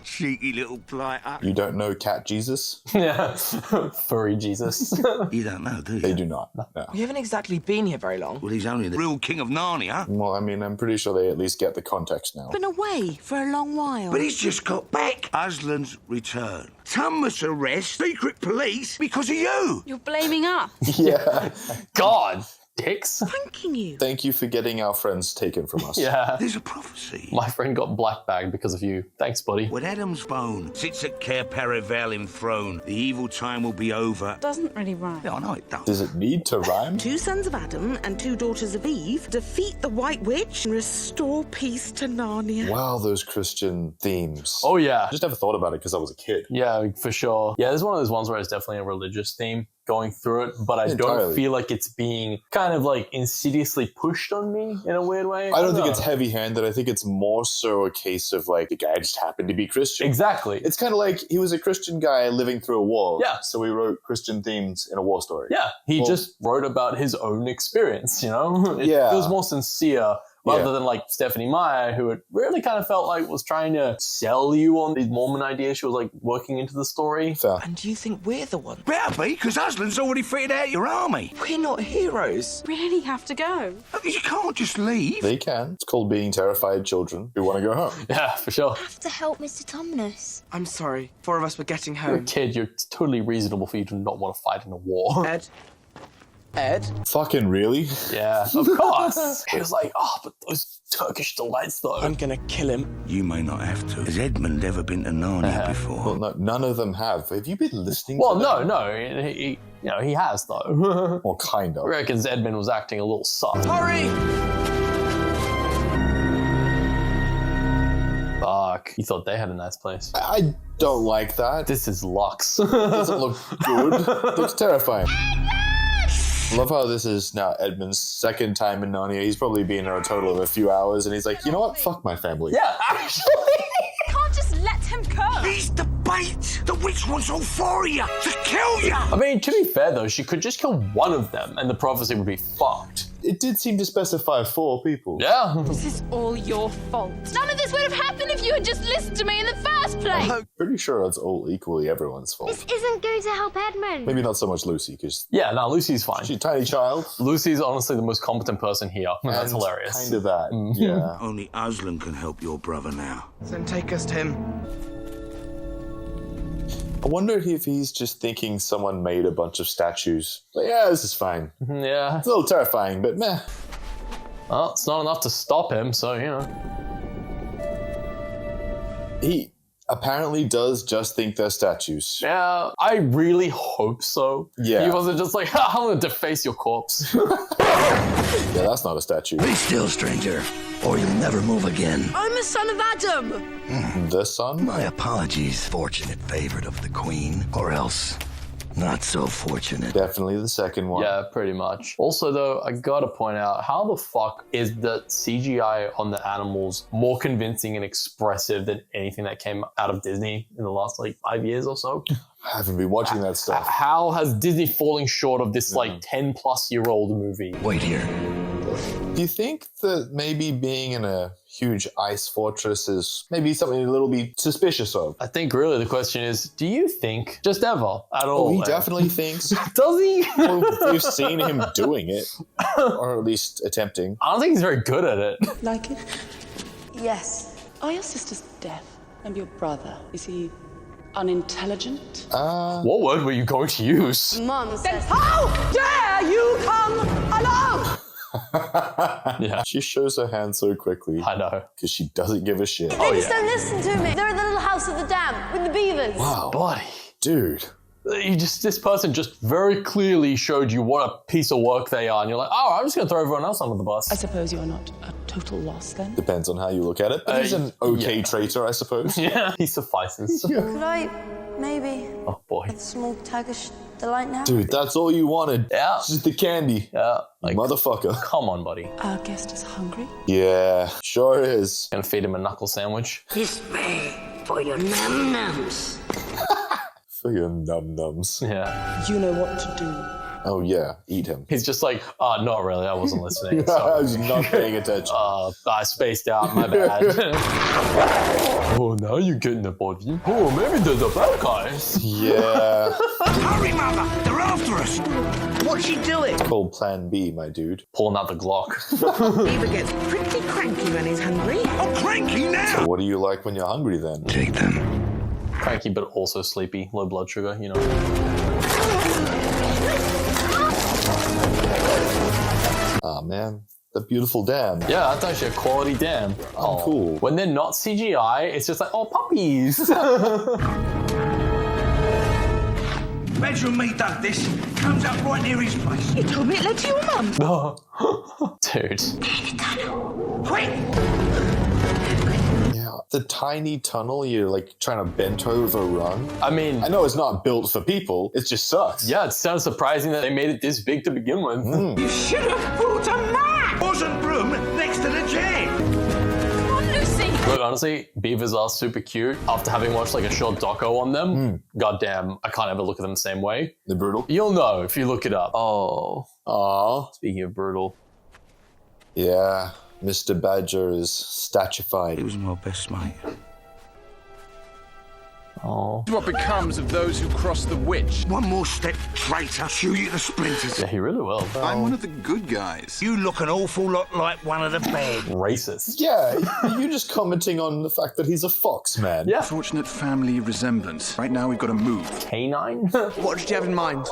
Cheeky little blighter. You don't know Cat Jesus? Yeah, furry Jesus. You don't know, do you? They do not. No. We haven't exactly been here very long. Well, he's only the real king of Narnia. Well, I mean, I'm pretty sure they at least get the context now. Been away for a long while. But he's just got back. Aslan's return. Thomas arrest, secret police, because of you. You're blaming us. Yeah. God. Dicks. Thanking you. Thank you for getting our friends taken from us. Yeah. There's a prophecy. My friend got black bagged because of you. Thanks, buddy. When Adam's bone sits at Cair Paravel enthroned, the evil time will be over. Doesn't really rhyme. Yeah, I know it does. Does it need to rhyme? 2 sons of Adam and 2 daughters of Eve defeat the White Witch and restore peace to Narnia. Wow, those Christian themes. Oh, yeah. I just never thought about it because I was a kid. Yeah, for sure. Yeah, this is one of those ones where it's definitely a religious theme going through it, but I don't feel like it's being kind of like insidiously pushed on me in a weird way. I don't think it's heavy-handed. I think it's more so a case of like the guy just happened to be Christian. Exactly. It's kind of like he was a Christian guy living through a war. Yeah. So he wrote Christian themes in a war story. Yeah. He just wrote about his own experience, you know? It Yeah. feels more sincere. Rather than like Stephanie Meyer, who it really kind of felt like was trying to sell you on these Mormon ideas she was like working into the story. Fair. And do you think we're the one? Better be, because Aslan's already fitted out your army. We're not heroes. Really have to go. You can't just leave. They can. It's called being terrified children who want to go home. Yeah, for sure. I have to help Mr. Thomas. I'm sorry. 4 of us were getting You're a home. kid, it's totally reasonable for you to not want to fight in a war. Ed? Fucking really? Yeah, of course. He was like, oh, but those Turkish delights though. I'm gonna kill him. You may not have to. Has Edmund ever been to Narnia before? Well, no, none of them have. Have you been listening Well, to them? no. He, you know, he has though. Well, kind of. I reckons Edmund was acting a little soft. Hurry! Fuck. You thought they had a nice place. I don't like that. This is Lux. Doesn't look good. Looks terrifying. Love how this is now Edmund's second time in Narnia. He's probably been there a total of a few hours, and he's like, you know what? Fuck my family. Yeah, actually. You can't just let him go. He's the bait! The witch wants all 4 of you to kill you! I mean, to be fair though, she could just kill one of them and the prophecy would be fucked. It did seem to specify 4 people. Yeah. This is all your fault. None of this would have happened if you had just listened to me in the first place. I'm pretty sure it's all equally everyone's fault. This isn't going to help Edmund. Maybe not so much Lucy, because Yeah, no, Lucy's fine. she's a tiny child. Lucy's honestly the most competent person here. And that's And hilarious. Kind of that, yeah. Only Aslan can help your brother now. Then take us to him. I wonder if he's just thinking someone made a bunch of statues. Like, yeah, this is fine. Yeah. It's a little terrifying, but meh. Well, it's not enough to stop him, so, you know. He apparently does just think they're statues. Yeah, I really hope so. Yeah. He wasn't just like, I'm gonna deface your corpse. Yeah, that's not a statue. Be still, stranger, or you'll never move again. I'm a son of Adam. The son? My apologies, fortunate favorite of the queen, or else not so fortunate. Definitely the second one. Yeah, pretty much. Also, though, I gotta point out, how the fuck is the CGI on the animals more convincing and expressive than anything that came out of Disney in the last, like, 5 years or so? I haven't been watching that stuff. How has Disney falling short of this, like, 10-plus-year-old movie? Wait here. Do you think that maybe being in a huge ice fortress is maybe something a little bit suspicious of? I think really the question is, do you think just ever at all? Oh, he definitely thinks. Does he? Well, we've seen him doing it, or at least attempting. I don't think he's very good at it. Like it? Yes. Are your sisters deaf? And your brother, is he unintelligent? What word were you going to use? Mom says, how dare you come alone? Yeah. She shows her hand so quickly. I know. Because she doesn't give a shit. They just don't listen to me. They're in the little house at the dam with the beavers. Wow. Buddy. Dude. This person just very clearly showed you what a piece of work they are. And you're like, oh, I'm just going to throw everyone else under the bus. I suppose you're not a total loss then? Depends on how you look at it. But he's an okay traitor, I suppose. Yeah, he suffices. Could I maybe Oh, boy. a small Turkish delight now? Dude, that's all you wanted. Yeah. Just the candy. Yeah. You motherfucker. Come on, buddy. Our guest is hungry. Yeah, sure is. Gonna feed him a knuckle sandwich. This way for your num-nums. For your num-nums. Yeah. You know what to do. Oh yeah, eat him. He's just like, not really, I wasn't listening. I was not paying attention. I spaced out, my bad. Oh, now you're getting the body. Oh, maybe they're the bad guys. Yeah. Hurry, Mother! They're after us! What's she doing? It's called Plan B, my dude. Pulling out the Glock. Beaver gets pretty cranky when he's hungry. I'm cranky now! So what do you like when you're hungry then? Take them. Cranky, but also sleepy. Low blood sugar, you know. Ah, man. The beautiful dam. Yeah, that's actually a quality dam. Oh, cool. When they're not CGI, it's just like, oh, puppies. Bedroom me dug this. Comes up right near his place. You told me it led to your mum. Dude. Quick! Yeah, the tiny tunnel you're like trying to bent over run. I mean, I know it's not built for people. It just sucks. Yeah, it sounds surprising that they made it this big to begin with. You should have brought a map! Wasn't room next to the jam. Come on, Lucy. Look, honestly, beavers are super cute. After having watched like a short doco on them, goddamn, I can't ever look at them the same way. They're brutal. You'll know if you look it up. Oh. Aw. Speaking of brutal. Yeah, Mr. Badger is statuified. He was my best mate. Oh. What becomes of those who cross the witch? One more step, traitor. Shoot you to splinters. Yeah, he really will. I'm one of the good guys. You look an awful lot like one of the bad. Racist. Yeah, you're just commenting on the fact that he's a fox, man. Yeah. Fortunate family resemblance. Right now we've got to move. Canine? What did you have in mind?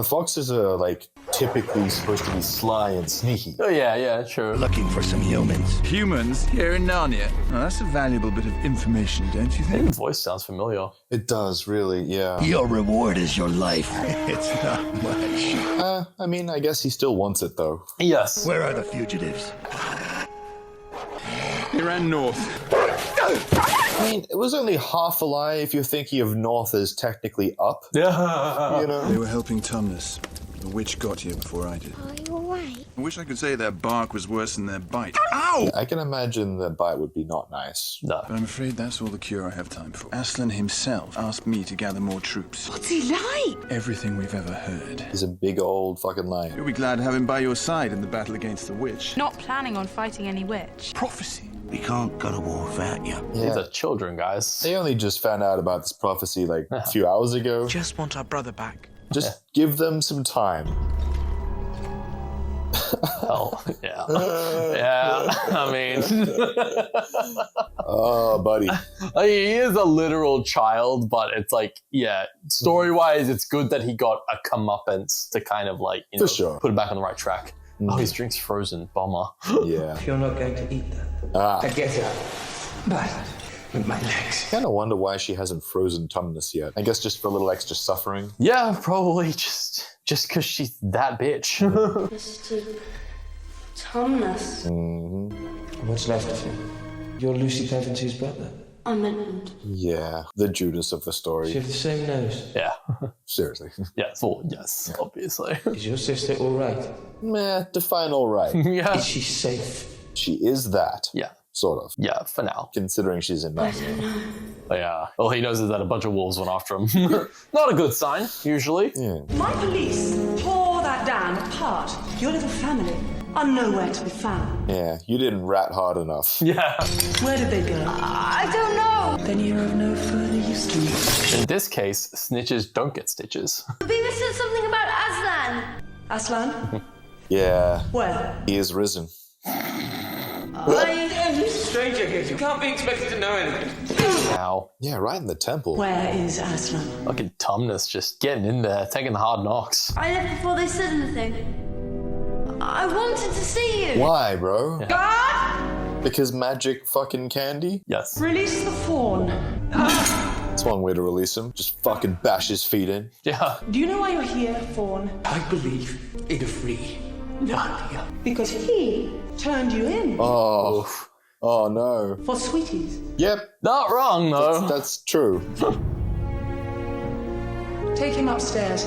Foxes are like typically supposed to be sly and sneaky. Oh yeah, sure. Looking for some humans. Humans here in Narnia. Now, that's a valuable bit of information, don't you think? His voice sounds familiar. It does, really, yeah. Your reward is your life. It's not much. I mean, I guess he still wants it, though. Yes. Where are the fugitives? He ran north. I mean, it was only half a lie if you're thinking of north as technically up. Yeah. You know? They were helping Tumnus. The witch got here before I did. Are you alright? I wish I could say their bark was worse than their bite. Ow! I can imagine the bite would be not nice. No. But I'm afraid that's all the cure I have time for. Aslan himself asked me to gather more troops. What's he like? Everything we've ever heard. He's a big old fucking lion. You'll be glad to have him by your side in the battle against the witch. Not planning on fighting any witch. Prophecy. We can't go to war without you. Yeah. These are children, guys. They only just found out about this prophecy like a few hours ago. Just want our brother back. Just give them some time. Oh, yeah. Yeah, I mean... Oh, buddy. He is a literal child, but it's like, yeah, story-wise, it's good that he got a comeuppance to kind of like, you know, put him back on the right track. Oh, his drink's frozen. Bummer. Yeah. If you're not going to eat that, I get it. But with my legs. I kind of wonder why she hasn't frozen Tumnus yet. I guess just for a little extra suffering. Yeah, probably just because she's that bitch. Mr. Thomas. What's left of him? You're Lucy Pevensy's brother. I'm Edmund. Yeah, the Judas of the story. You have the same nose. Yeah. Seriously. Yeah, well, yes, obviously. Is your sister all right? Meh, define all right. Yeah. Is she safe? She is that. Yeah. Sort of. Yeah, for now. Considering she's in Narnia. I don't know. Yeah. All he knows is that a bunch of wolves went after him. Not a good sign, usually. Yeah. My police tore that dam apart. Your little family are nowhere to be found. Yeah, you didn't rat hard enough. Yeah. Where did they go? I don't know. Then you're of no further use to me. In this case, snitches don't get stitches. Beaver said something about Aslan. Aslan? Yeah. Where? He is risen. Stranger here, you can't be expected to know anything. Ow. Yeah, right in the temple. Where is Aslan? Fucking Tumnus just getting in there, taking the hard knocks. I left before they said anything. I wanted to see you. Why, bro? God! Because magic fucking candy? Yes. Release the fawn. That's one way to release him. Just fucking bash his feet in. Yeah. Do you know why you're here, fawn? I believe in a free Narnia. Because he turned you in. Oh. Oh no. For sweeties. Yep. Not wrong, though. That's true. Take him upstairs.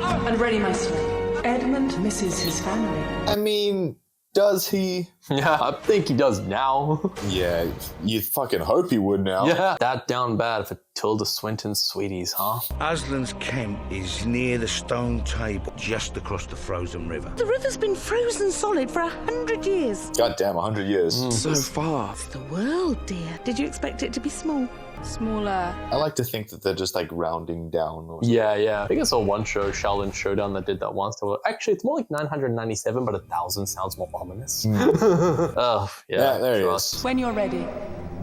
And ready my sleigh. Edmund misses his family. I mean, does he? Yeah, I think he does now. Yeah, you fucking hope he would now. Yeah. That down bad for Tilda Swinton's sweeties, huh? Aslan's camp is near the stone table, just across the frozen river. The river's been frozen solid for 100 years. Goddamn, 100 years. So far. It's the world, dear. Did you expect it to be small? Smaller. I like to think that they're just like rounding down. Or something. Yeah. I think I saw one show, Shaolin Showdown, that did that once. Actually, it's more like 997, but 1,000 sounds more ominous. Oh, yeah. There he is. When you're ready,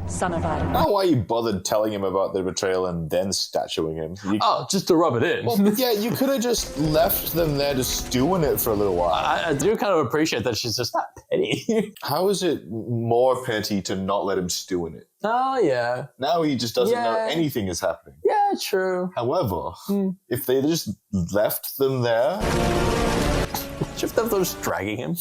son of Adam. I don't know why you bothered telling him about the betrayal and then statuing him. Just to rub it in. Well, yeah, you could have just left them there to stew in it for a little while. I do kind of appreciate that she's just that petty. How is it more petty to not let him stew in it? Oh, yeah. Now he just doesn't know anything is happening. Yeah, true. However, if they just left them there... If they're just dragging him.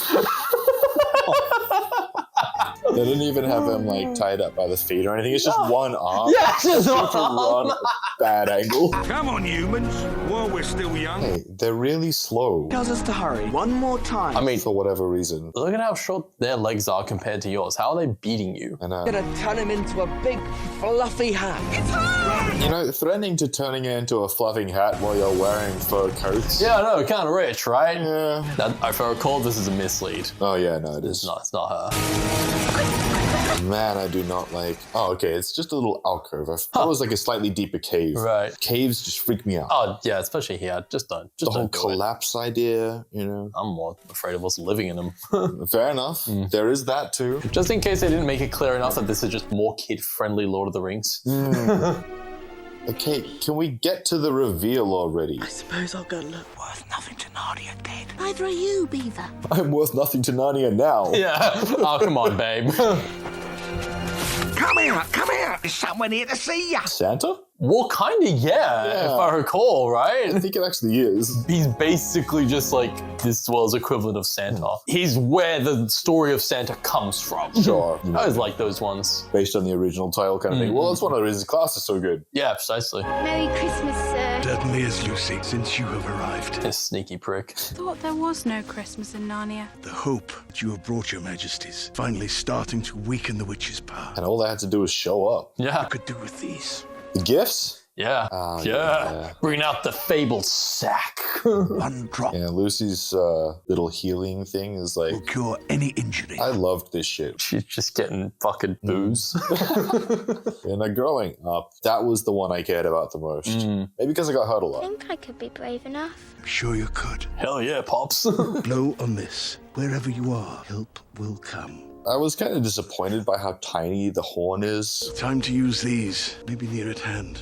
They didn't even have him like tied up by the feet or anything. It's just one arm. Yeah, it's just one arm. Bad angle. Come on, humans, while we're still young. Hey, they're really slow. Tells us to hurry. One more time. I mean, for whatever reason. Look at how short their legs are compared to yours. How are they beating you? I know. Gonna turn him into a big fluffy hat. It's hard! You know, threatening to turning it into a fluffing hat while you're wearing fur coats. Yeah, I know, kind of rich, right? Yeah. If I recall, this is a mislead. Oh yeah, no, it is. It's not her. Man, I do not like... Oh, okay, it's just a little alcove. I thought it was like a slightly deeper cave. Right. Caves just freak me out. Oh, yeah, especially here. Just don't. The whole collapse idea, you know. I'm more afraid of us living in them. Fair enough. There is that too. Just in case they didn't make it clear enough that this is just more kid-friendly Lord of the Rings. Okay, can we get to the reveal already? I suppose I'll go look. Worth nothing to Narnia, kid. Neither are you, Beaver. I'm worth nothing to Narnia now. Yeah. Oh, come on, babe. Come here. There's someone here to see ya. Santa? Well, kind of, yeah, if I recall, right? I think it actually is. He's basically just like this world's equivalent of Santa. He's where the story of Santa comes from. Sure. I always like those ones. Based on the original title kind of thing. Well, that's one of the reasons class is so good. Yeah, precisely. Merry Christmas, sir. Certainly is, Lucy, since you have arrived. This sneaky prick. Thought there was no Christmas in Narnia. The hope that you have brought your majesties, finally starting to weaken the witch's power. And all they had to do was show up. Yeah. You could do with these. The gifts? Yeah. Yeah. Bring out the fabled sack. One drop. Yeah, Lucy's little healing thing is like... will cure any injury. I loved this shit. She's just getting fucking booze. And growing up, that was the one I cared about the most. Maybe because I got hurt a I lot. think I could be brave enough. I'm sure you could. Hell yeah, Pops. Blow on this. Wherever you are, help will come. I was kind of disappointed by how tiny the horn is. Time to use these. Maybe near at hand.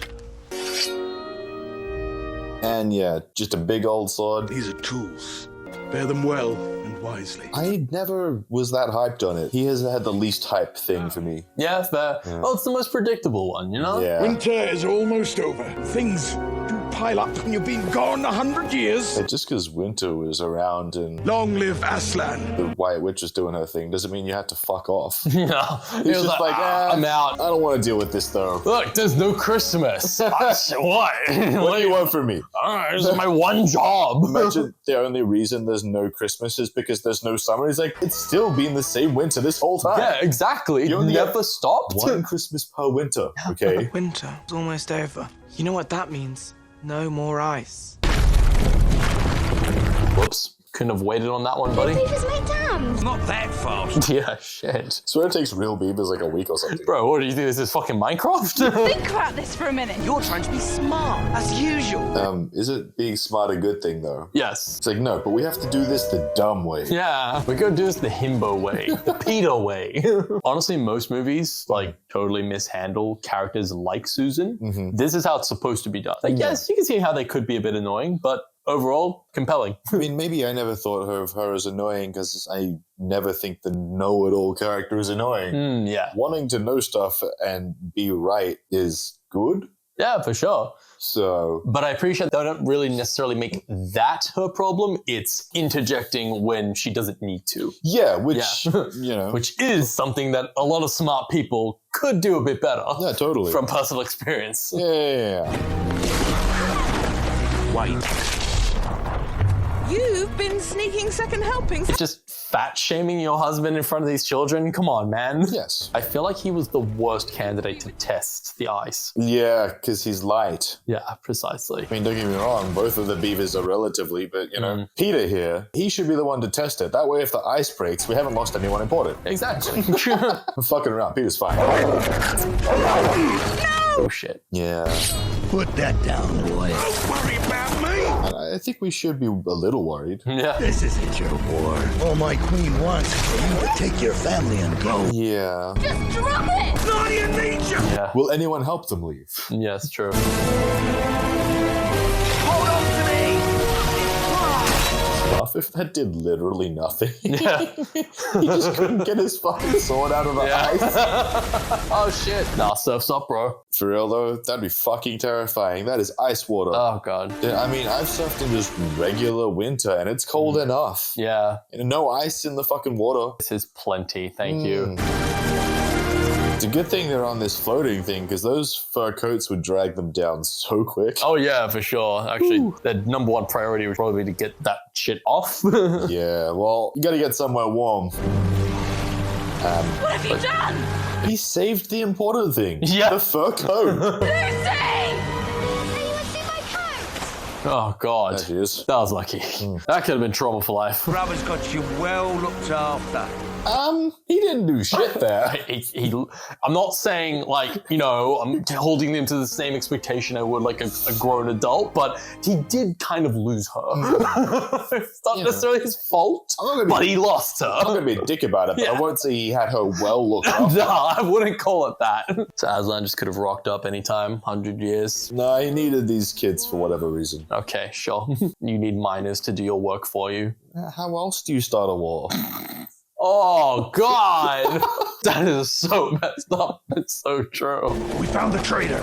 And yeah, just a big old sword. These are tools. Bear them well and wisely. I never was that hyped on it. He has had the least hype thing for me. Yeah, fair. Yeah. Well, it's the most predictable one, you know? Yeah. Winter is almost over. Things do pile up when you've been gone 100 years. But just because Winter was around and... Long live Aslan. The White Witch was doing her thing doesn't mean you have to fuck off. No. He's just like, I'm out. I don't want to deal with this though. Look, there's no Christmas. What? What do you want from me? All right, this is my one job. Imagine the only reason there's no Christmas is because there's no summer. He's like, it's still been the same winter this whole time. Yeah, exactly. You never stopped. One Christmas per winter, okay? Winter is almost over. You know what that means? No more ice. Whoops. Couldn't have waited on that one, buddy. Beavers make dams. Not that fast. Yeah, shit. So it takes real beavers like a week or something. Bro, what do you think? This is fucking Minecraft? Think about this for a minute. You're trying to be smart, as usual. Is it being smart a good thing though? Yes. It's like, no, but we have to do this the dumb way. Yeah, we're gonna do this the himbo way, the Peter way. Honestly, most movies like totally mishandle characters like Susan. This is how it's supposed to be done. Like, yes, you can see how they could be a bit annoying, but overall, compelling. I mean, maybe I never thought of her as annoying because I never think the know-it-all character is annoying. Yeah. Wanting to know stuff and be right is good. Yeah, for sure. So, but I appreciate they don't really necessarily make that her problem. It's interjecting when she doesn't need to. Yeah, which, you know. Which is something that a lot of smart people could do a bit better. Yeah, totally. From personal experience. Yeah. Wait. You've been sneaking second helpings. It just fat shaming your husband in front of these children? Come on, man. Yes. I feel like he was the worst candidate to test the ice. Yeah, because he's light. Yeah, precisely. I mean, don't get me wrong, both of the beavers are relatively, but, you know, Peter here, he should be the one to test it. That way, if the ice breaks, we haven't lost anyone important. Exactly. I'm fucking around. Peter's fine. Oh, shit. Yeah. Put that down, boy. Don't worry about me. I think we should be a little worried. Yeah. This isn't your war. All my queen wants for you to take your family and go. Yeah. Just drop it! Narnia needs you! Yeah. Will anyone help them leave? Yes, true. Hold on to me! If that did literally nothing. Yeah. He just couldn't get his fucking sword out of the ice. Oh, shit. Nah, surf's up, bro. For real, though, that'd be fucking terrifying. That is ice water. Oh, God. Yeah, I mean, I've surfed in just regular winter, and it's cold enough. Yeah. And no ice in the fucking water. This is plenty, thank you. It's a good thing they're on this floating thing, because those fur coats would drag them down so quick. Oh, yeah, for sure. Actually, their number one priority was probably to get that shit off. Yeah, well, you gotta get somewhere warm. What have you done? He saved the important thing. Yeah. The fur coat. Oh, God. There she is. That was lucky. That could have been trauma for life. Brother's got you well looked after. He didn't do shit there. I'm not saying, like, you know, I'm holding them to the same expectation I would like a grown adult, but he did kind of lose her. It's not necessarily his fault, but he lost her. I'm not going to be a dick about it, but I won't say he had her well looked after. No, I wouldn't call it that. So Aslan just could have rocked up anytime, 100 years. No, he needed these kids for whatever reason. Okay, sure. You need miners to do your work for you. How else do you start a war? Oh, God! That is so messed up. It's so true. We found the traitor.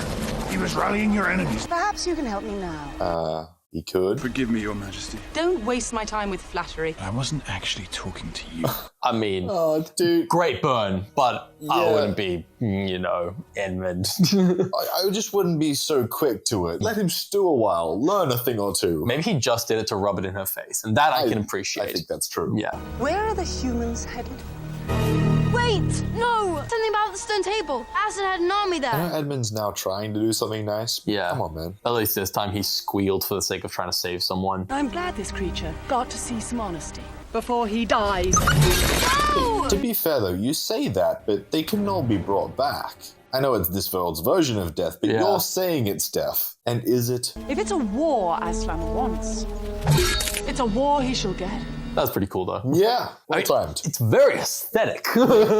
He was rallying your enemies. Perhaps you can help me now. He could. Forgive me, Your Majesty. Don't waste my time with flattery. I wasn't actually talking to you. I mean, dude. Great burn, but I wouldn't be, you know, envied. I just wouldn't be so quick to it. Let him stew a while, learn a thing or two. Maybe he just did it to rub it in her face, and that I can appreciate. I think that's true. Yeah. Where are the humans headed? Wait, no! Something about the stone table. Aslan had an army there. You know, Edmund's now trying to do something nice. Yeah. Come on, man. At least this time he squealed for the sake of trying to save someone. I'm glad this creature got to see some honesty before he dies. No! To be fair, though, you say that, but they can all be brought back. I know it's this world's version of death, but you're saying it's death. And is it? If it's a war Aslan wants, it's a war he shall get. That's pretty cool, though. Yeah, well timed. It's very aesthetic.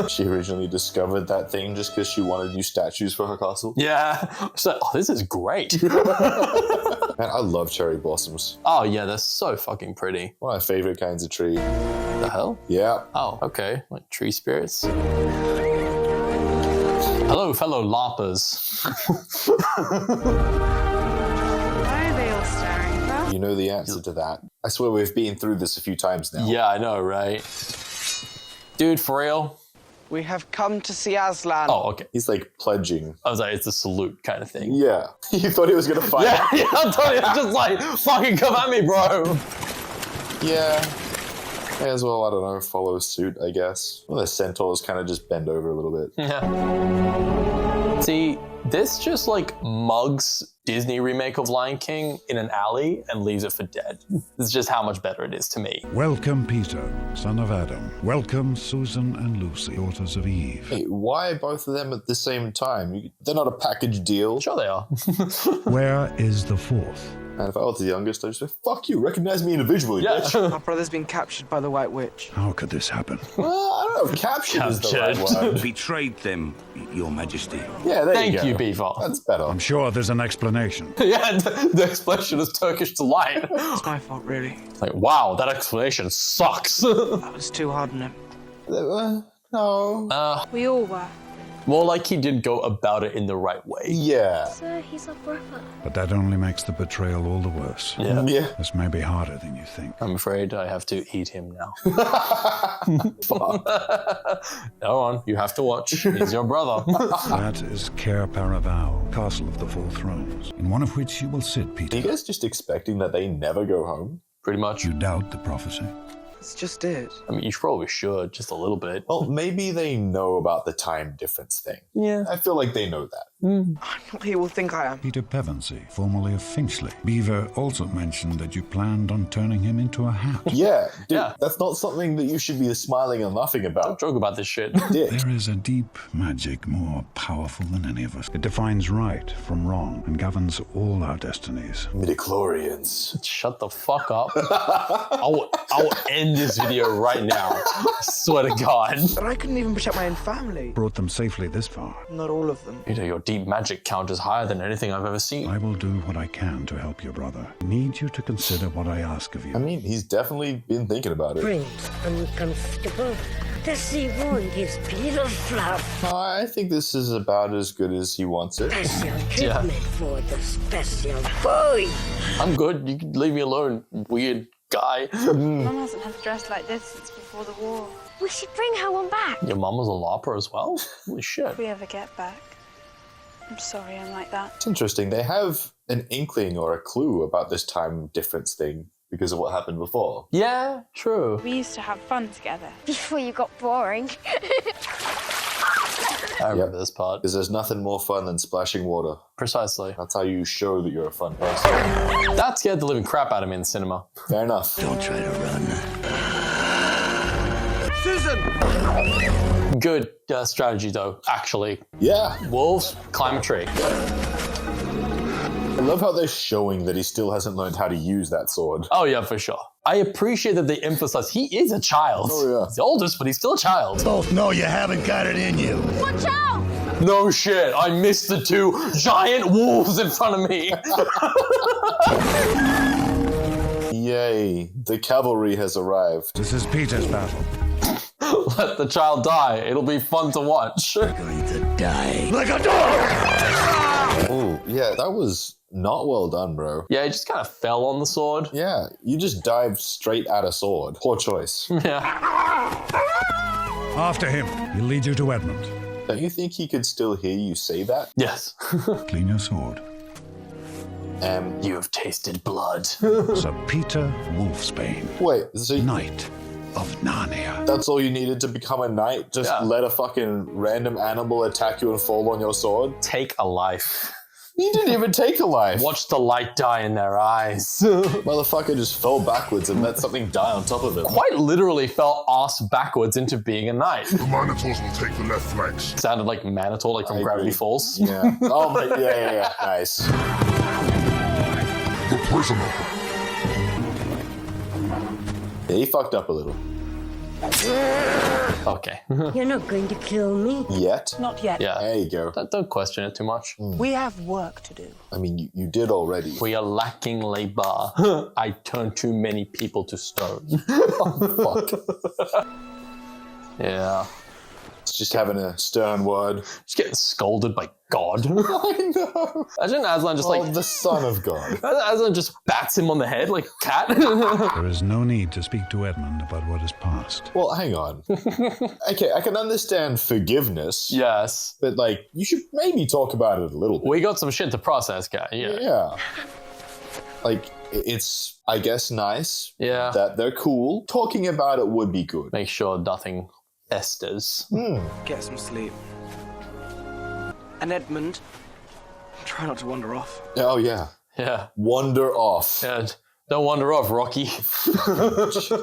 She originally discovered that thing just because she wanted new statues for her castle. Yeah. She's like, oh, this is great. Man, I love cherry blossoms. Oh, yeah, they're so fucking pretty. One of my favorite kinds of tree. The hell? Yeah. Oh, okay. Like tree spirits. Hello, fellow LARPers. Why are they all staring, bro? You know the answer to that. I swear we've been through this a few times now. Yeah, I know, right? Dude, for real? We have come to see Aslan. Oh, okay. He's like pledging. I was like, it's a salute kind of thing. Yeah. You thought he was going to fight? Yeah, I'm telling you, just like, fucking come at me, bro. Yeah. May as well, I don't know, follow suit, I guess. Well, the centaurs kind of just bend over a little bit. Yeah. See, this just like mugs Disney remake of Lion King in an alley and leaves it for dead. This is just how much better it is to me. Welcome, Peter, son of Adam. Welcome, Susan and Lucy, daughters of Eve. Hey, why both of them at the same time? They're not a package deal. Sure they are. Where is the fourth? And if I was the youngest, I'd just say, fuck you, recognize me individually, bitch. Our brother's been captured by the White Witch. How could this happen? Well, I don't know if captured is the right word. Betrayed them, Your Majesty. Yeah, there Thank you go. you, Beaver. That's better. I'm sure there's an explanation. Yeah, the explanation is Turkish delight. It's my fault, really. Like, wow, that explanation sucks. That was too hard on him. No. We all were. More like he did go about it in the right way. Yeah. Sir, he's our brother. But that only makes the betrayal all the worse. Yeah. This may be harder than you think. I'm afraid I have to eat him now. Go on, you have to watch. He's your brother. That is Cair Paravel, Castle of the Four Thrones, in one of which you will sit, Peter. Are you guys just expecting that they never go home? Pretty much. You doubt the prophecy? That's just it. I mean, you probably should, just a little bit. Well, maybe they know about the time difference thing. Yeah. I feel like they know that. I'm not who you will think I am. Peter Pevensey, formerly of Finchley. Beaver also mentioned that you planned on turning him into a hat. Yeah, dude, that's not something that you should be smiling and laughing about. Don't joke about this shit. There is a deep magic more powerful than any of us. It defines right from wrong and governs all our destinies. Midichlorians. Shut the fuck up. I will end this video right now. I swear to God. But I couldn't even protect my own family. Brought them safely this far. Not all of them. Peter, your deep magic count is higher than anything I've ever seen. I will do what I can to help your brother. I need you to consider what I ask of you. I mean, he's definitely been thinking about it. Prince, uncomfortable. The sea won't his beautiful. I think this is about as good as he wants it. Special treatment for the special boy. I'm good. You can leave me alone, weird guy. Mum hasn't had a dress like this since before the war. We should bring her one back. Your mum was a LARPer as well? Holy shit. If we ever get back. I'm sorry I'm like that. It's interesting. They have an inkling or a clue about this time difference thing because of what happened before. Yeah, true. We used to have fun together. Before you got boring. I remember this part. Because there's nothing more fun than splashing water. Precisely. That's how you show that you're a fun person. That scared the living crap out of me in the cinema. Fair enough. Don't try to run. Susan! Good strategy, though, actually. Yeah. Wolves, climb a tree. I love how they're showing that he still hasn't learned how to use that sword. Oh, yeah, for sure. I appreciate that they emphasize he is a child. Oh, yeah. He's the oldest, but he's still a child. Both know you haven't got it in you. Watch out! No shit, I missed the two giant wolves in front of me. Yay, the cavalry has arrived. This is Peter's battle. Let the child die. It'll be fun to watch. You're going to die like a dog! Oh, yeah, that was not well done, bro. Yeah, he just kind of fell on the sword. Yeah, you just dived straight at a sword. Poor choice. Yeah. After him, he'll lead you to Edmund. Don't you think he could still hear you say that? Yes. Clean your sword. You have tasted blood. Sir Peter Wolfsbane. Wait, so Knight of Narnia. That's all you needed to become a knight? Just let a fucking random animal attack you and fall on your sword? Take a life. You didn't even take a life. Watch the light die in their eyes. Motherfucker just fell backwards and let something die on top of him. Quite literally fell ass backwards into being a knight. The Minotaurs will take the left flanks. Sounded like Manitou, like from Gravity Falls. Yeah. Oh, but yeah. Nice. The prisoner. Yeah, he fucked up a little. Okay. You're not going to kill me? Yet? Not yet. Yeah. There you go. Don't question it too much. We have work to do. I mean, you did already. We are lacking labor. I turned too many people to stone. Oh, fuck. Yeah. It's just having a stern word. Just getting scolded by God. I know. Imagine Aslan just the son of God. Aslan just bats him on the head like a cat. There is no need to speak to Edmund about what is past. Well, hang on. Okay, I can understand forgiveness. Yes. But, you should maybe talk about it a little bit. We got some shit to process, guy. Yeah. It's, I guess, nice. Yeah. That they're cool. Talking about it would be good. Make sure nothing esters. Get some sleep. And Edmund, try not to wander off. Oh, yeah. Yeah. Wander off. Yeah. Don't wander off, Rocky.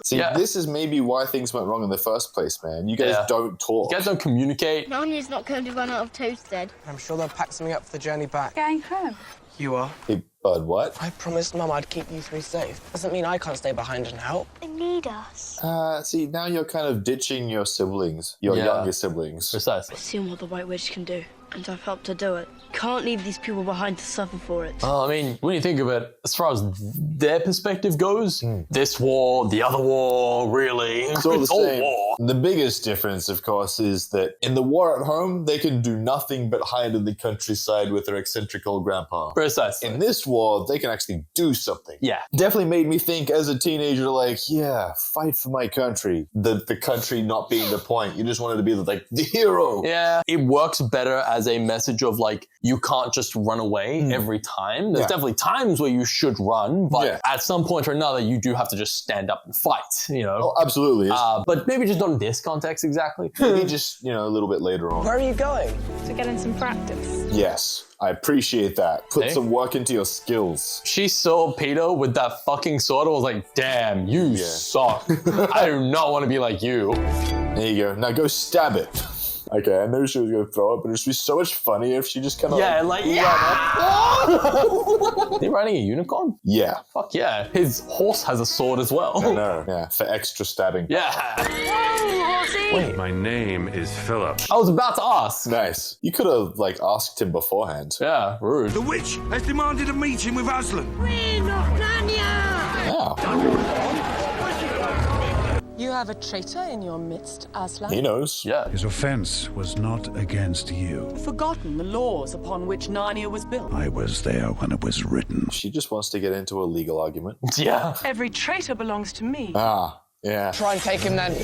See, this is maybe why things went wrong in the first place, man. You guys don't talk. You guys don't communicate. Narnia's not going to run out of toasted. I'm sure they'll pack something up for the journey back. Going home. You are? Hey, bud, what? I promised Mum I'd keep you three safe. Doesn't mean I can't stay behind and help. They need us. See, now you're kind of ditching your siblings. Your younger siblings. Precisely. I've seen what the White Witch can do, and I've helped her do it. Can't leave these people behind to suffer for it. I mean, when you think of it, as far as their perspective goes, this war, the other war, really, it's all the same. war. The biggest difference, of course, is that in the war at home, they can do nothing but hide in the countryside with their eccentric old grandpa. Precisely. In this war, they can actually do something. Yeah. Definitely made me think as a teenager, fight for my country. The country not being the point. You just wanted to be the hero. Yeah. It works better as as a message of like, you can't just run away every time. There's definitely times where you should run, but at some point or another, you do have to just stand up and fight, you know? Oh, absolutely. But maybe just not in this context exactly. Maybe just, you know, a little bit later on. Where are you going? To get in some practice. Yes. I appreciate that. Put some work into your skills. She saw Peter with that fucking sword and was like, damn, you suck. I do not want to be like you. There you go. Now go stab it. Okay, I know she was going to throw it, but it'd be so much funnier if she just kind of Is he riding a unicorn? Yeah. Fuck yeah. His horse has a sword as well. I know. Yeah, for extra stabbing. Yeah. Wait, my name is Philip. I was about to ask. Nice. You could have, like, asked him beforehand. Yeah, rude. The witch has demanded a meeting with Aslan. Queen of Narnia! Yeah. You have a traitor in your midst, Aslan. He knows. Yeah. His offense was not against you. You've forgotten the laws upon which Narnia was built. I was there when it was written. She just wants to get into a legal argument. Yeah. Every traitor belongs to me. Ah, yeah. Try and take him then.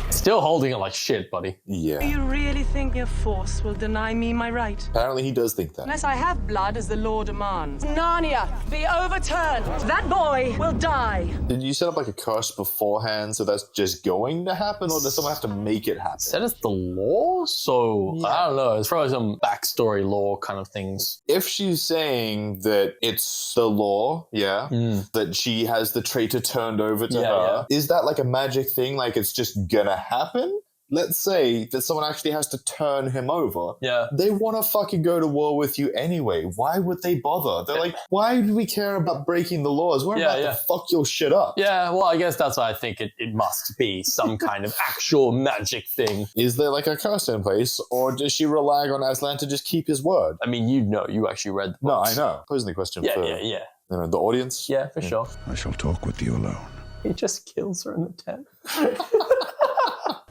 Still holding it like shit, buddy. Yeah. Do you really think your force will deny me my right? Apparently he does think that. Unless I have blood as the law demands. Narnia, be overturned. That boy will die. Did you set up like a curse beforehand so that's just going to happen, or does someone have to make it happen? Said it's the law, so I don't know. It's probably some backstory law kind of things. If she's saying that it's the law, that she has the traitor turned over to her, is that like a magic thing? Like it's just gonna happen? Let's say that someone actually has to turn him over. Yeah. They want to fucking go to war with you anyway. Why would they bother? They're like, why do we care about breaking the laws? We're about to fuck your shit up. Yeah, well, I guess that's why I think it must be some kind of actual magic thing. Is there like a curse in place, or does she rely on Aslan to just keep his word? I mean, you actually read the books. No, I know. Posing the question for you know, the audience. Yeah, for sure. I shall talk with you alone. He just kills her in the tent.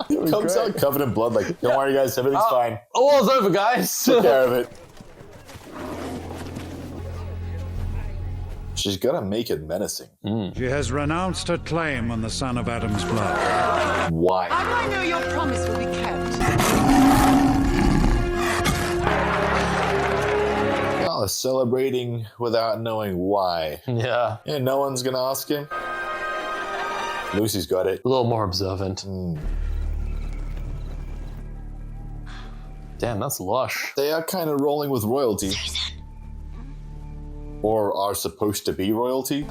He comes out covered in blood like, don't worry guys, everything's fine. The war's over, guys. Take care of it. She's gotta make it menacing. She has renounced her claim on the son of Adam's blood. Why? How do I know your promise will be kept? Oh, celebrating without knowing why. Yeah. Yeah, no one's gonna ask him. Lucy's got it. A little more observant. Damn, that's lush. They are kind of rolling with royalty. Or are supposed to be royalty.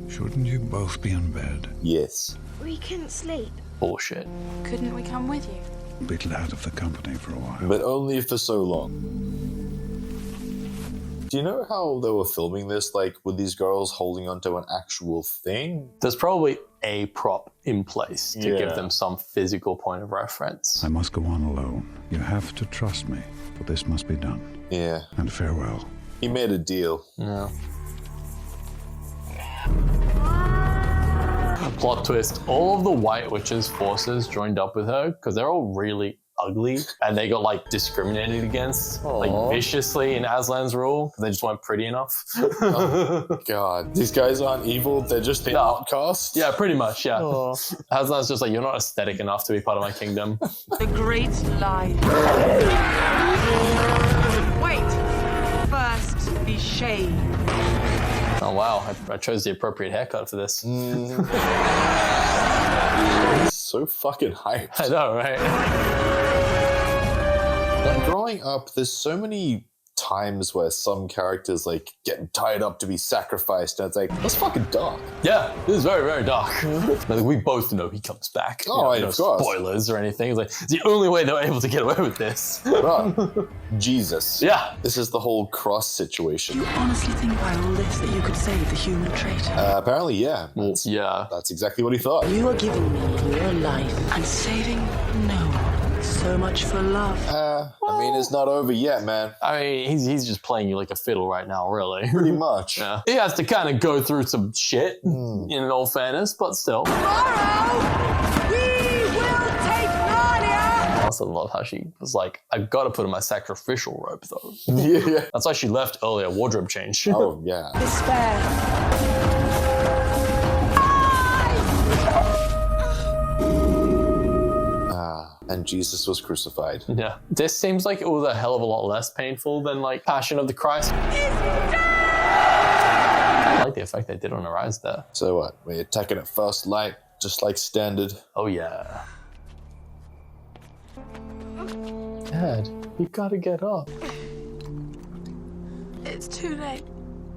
Shouldn't you both be in bed? Yes. We couldn't sleep. Bullshit. Couldn't we come with you? Be glad of the company for a while. But only for so long. Do you know how they were filming this, like, with these girls holding onto an actual thing? There's probably a prop in place to give them some physical point of reference. I must go on alone. You have to trust me, for this must be done. Yeah. And farewell. He made a deal. Yeah. Plot twist. All of the White Witch's forces joined up with her because they're all really ugly and they got like discriminated against like viciously in Aslan's rule because they just weren't pretty enough. Oh, God. These guys aren't evil, they're just the outcasts? Yeah, pretty much, yeah. Aslan's just like, you're not aesthetic enough to be part of my kingdom. The great lie. Wait. First, be shaved. Oh wow, I chose the appropriate haircut for this. So fucking hyped. I know, right? Like, growing up, there's so many times where some characters like getting tied up to be sacrificed, and it's like, that's fucking dark. Yeah, this is very, very dark. Like, we both know he comes back. Oh, no of course. Spoilers or anything. It's like, it's the only way they were able to get away with this. Bro, Jesus. Yeah. This is the whole cross situation. Do you honestly think by all this that you could save the human traitor? Apparently, yeah. Yeah. That's exactly what he thought. You are giving me your life and saving no one. So much for love. I mean, it's not over yet, man. I mean, he's just playing you like a fiddle right now, really. Pretty much. Yeah. He has to kind of go through some shit, in all fairness, but still. Tomorrow, we will take Narnia! I also love how she was like, I've got to put on my sacrificial robe, though. Yeah. That's why she left earlier, wardrobe change. Oh, yeah. Despair. And and Jesus was crucified. Yeah. This seems like it was a hell of a lot less painful than like Passion of the Christ. I like the effect they did on her eyes there. So what? We're attacking at first light, just like standard. Oh yeah. Dad, you gotta get up. It's too late.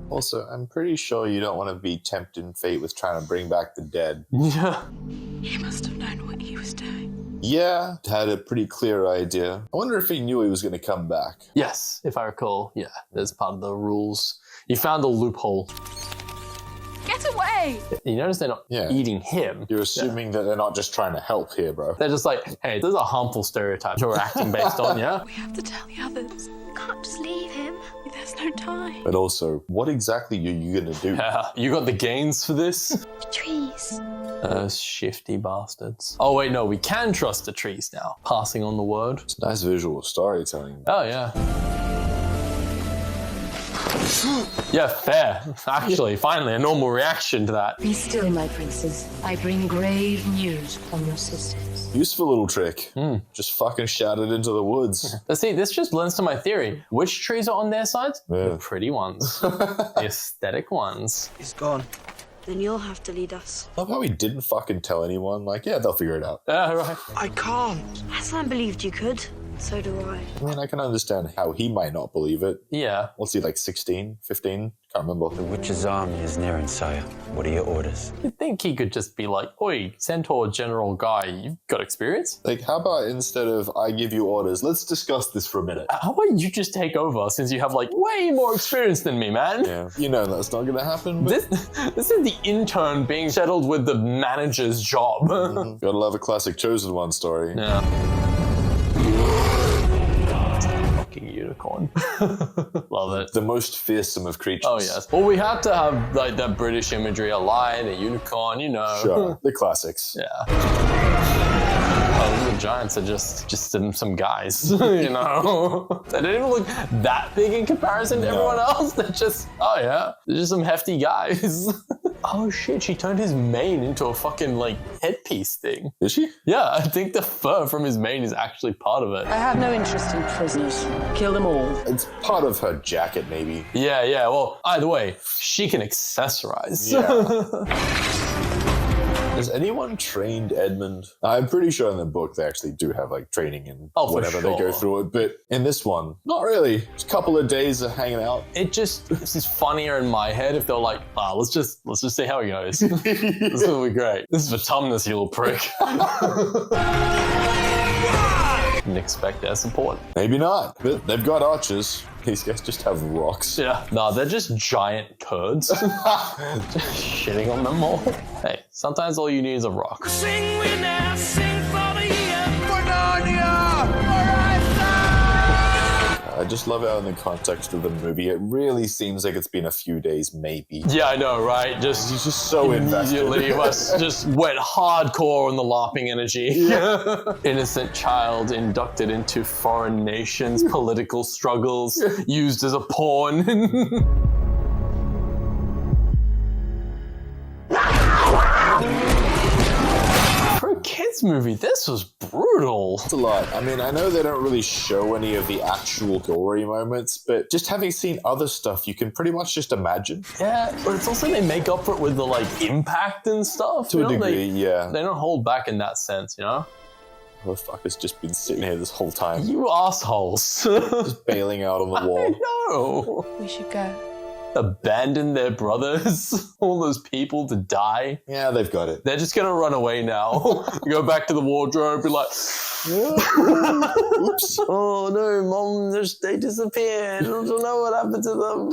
Also, I'm pretty sure you don't want to be tempting fate with trying to bring back the dead. Yeah. He must have known what he was doing. Yeah, had a pretty clear idea. I wonder if he knew he was going to come back. Yes, if I recall, yeah, that's part of the rules. You found the loophole. Get away! You notice they're not eating him. You're assuming that they're not just trying to help here, bro. They're just like, hey, this is a harmful stereotype you're acting based on, yeah? We have to tell the others. Can't just leave him. There's no time. But also, what exactly are you going to do? Yeah, you got the gains for this? The trees. Shifty bastards. Oh wait, no, we can trust the trees now. Passing on the word. It's nice visual storytelling. Oh yeah. Yeah, fair. Actually, finally, a normal reaction to that. Be still, my princes. I bring grave news from your sisters. Useful little trick. Just fucking shout it into the woods. But see, this just lends to my theory. Which trees are on their side? Yeah. The pretty ones. The aesthetic ones. He's gone. Then you'll have to lead us. Love how he didn't fucking tell anyone. Like, yeah, they'll figure it out. Yeah, right. I can't. Aslan believed you could. So do I. I mean, I can understand how he might not believe it. Yeah. What's he, like 16, 15? Can't remember. The Witch's army is near in, sire. What are your orders? You'd think he could just be like, oi, Centaur General guy, you've got experience? Like, how about instead of I give you orders, let's discuss this for a minute. How about you just take over since you have like way more experience than me, man? Yeah, you know that's not gonna happen. But... This is the intern being settled with the manager's job. Gotta love a classic Chosen One story. Yeah. Unicorn. Love it. The most fearsome of creatures. Oh yes. Well, we have to have like that British imagery, a lion, a unicorn, you know. Sure. The classics. Yeah. Oh, the giants are just some guys, you know. They don't even look that big in comparison to everyone else. They're just, oh yeah, they're just some hefty guys. Oh shit, she turned his mane into a fucking like headpiece thing. Did she? Yeah, I think the fur from his mane is actually part of it. I have no interest in prisoners. Kill them all. It's part of her jacket, maybe. Yeah, well, either way, she can accessorize. Yeah. Has anyone trained Edmund? I'm pretty sure in the book they actually do have like training and whatever they go through it, but in this one, not really. Just a couple of days of hanging out. This is funnier in my head if they're like, let's just see how he goes. This will be great. This is for Tumnus, you little prick. Didn't expect their support. Maybe not, but they've got archers. These guys just have rocks. Yeah. No, they're just giant turds. Just shitting on them all. Hey, sometimes all you need is a rock. Sing we now, sing for the year. For Narnia! I just love how in the context of the movie, it really seems like it's been a few days, maybe. Yeah, I know, right? He's just so immediately just went hardcore on the LARPing energy. Yeah. Innocent child inducted into foreign nations, political struggles, used as a pawn. Kids movie, this was brutal. It's a lot. I mean, I know they don't really show any of the actual gory moments, but just having seen other stuff, you can pretty much just imagine. Yeah, but it's also they make up for it with the like impact and stuff. To a degree, yeah. They don't hold back in that sense, you know? Motherfucker's just been sitting here this whole time. You assholes. Just bailing out on the wall. I know. We should go. Abandon their brothers, all those people to die. Yeah, they've got it. They're just gonna run away now. Go back to the wardrobe, be like, oops. Oh no, Mom, they disappeared. I don't know what happened to them.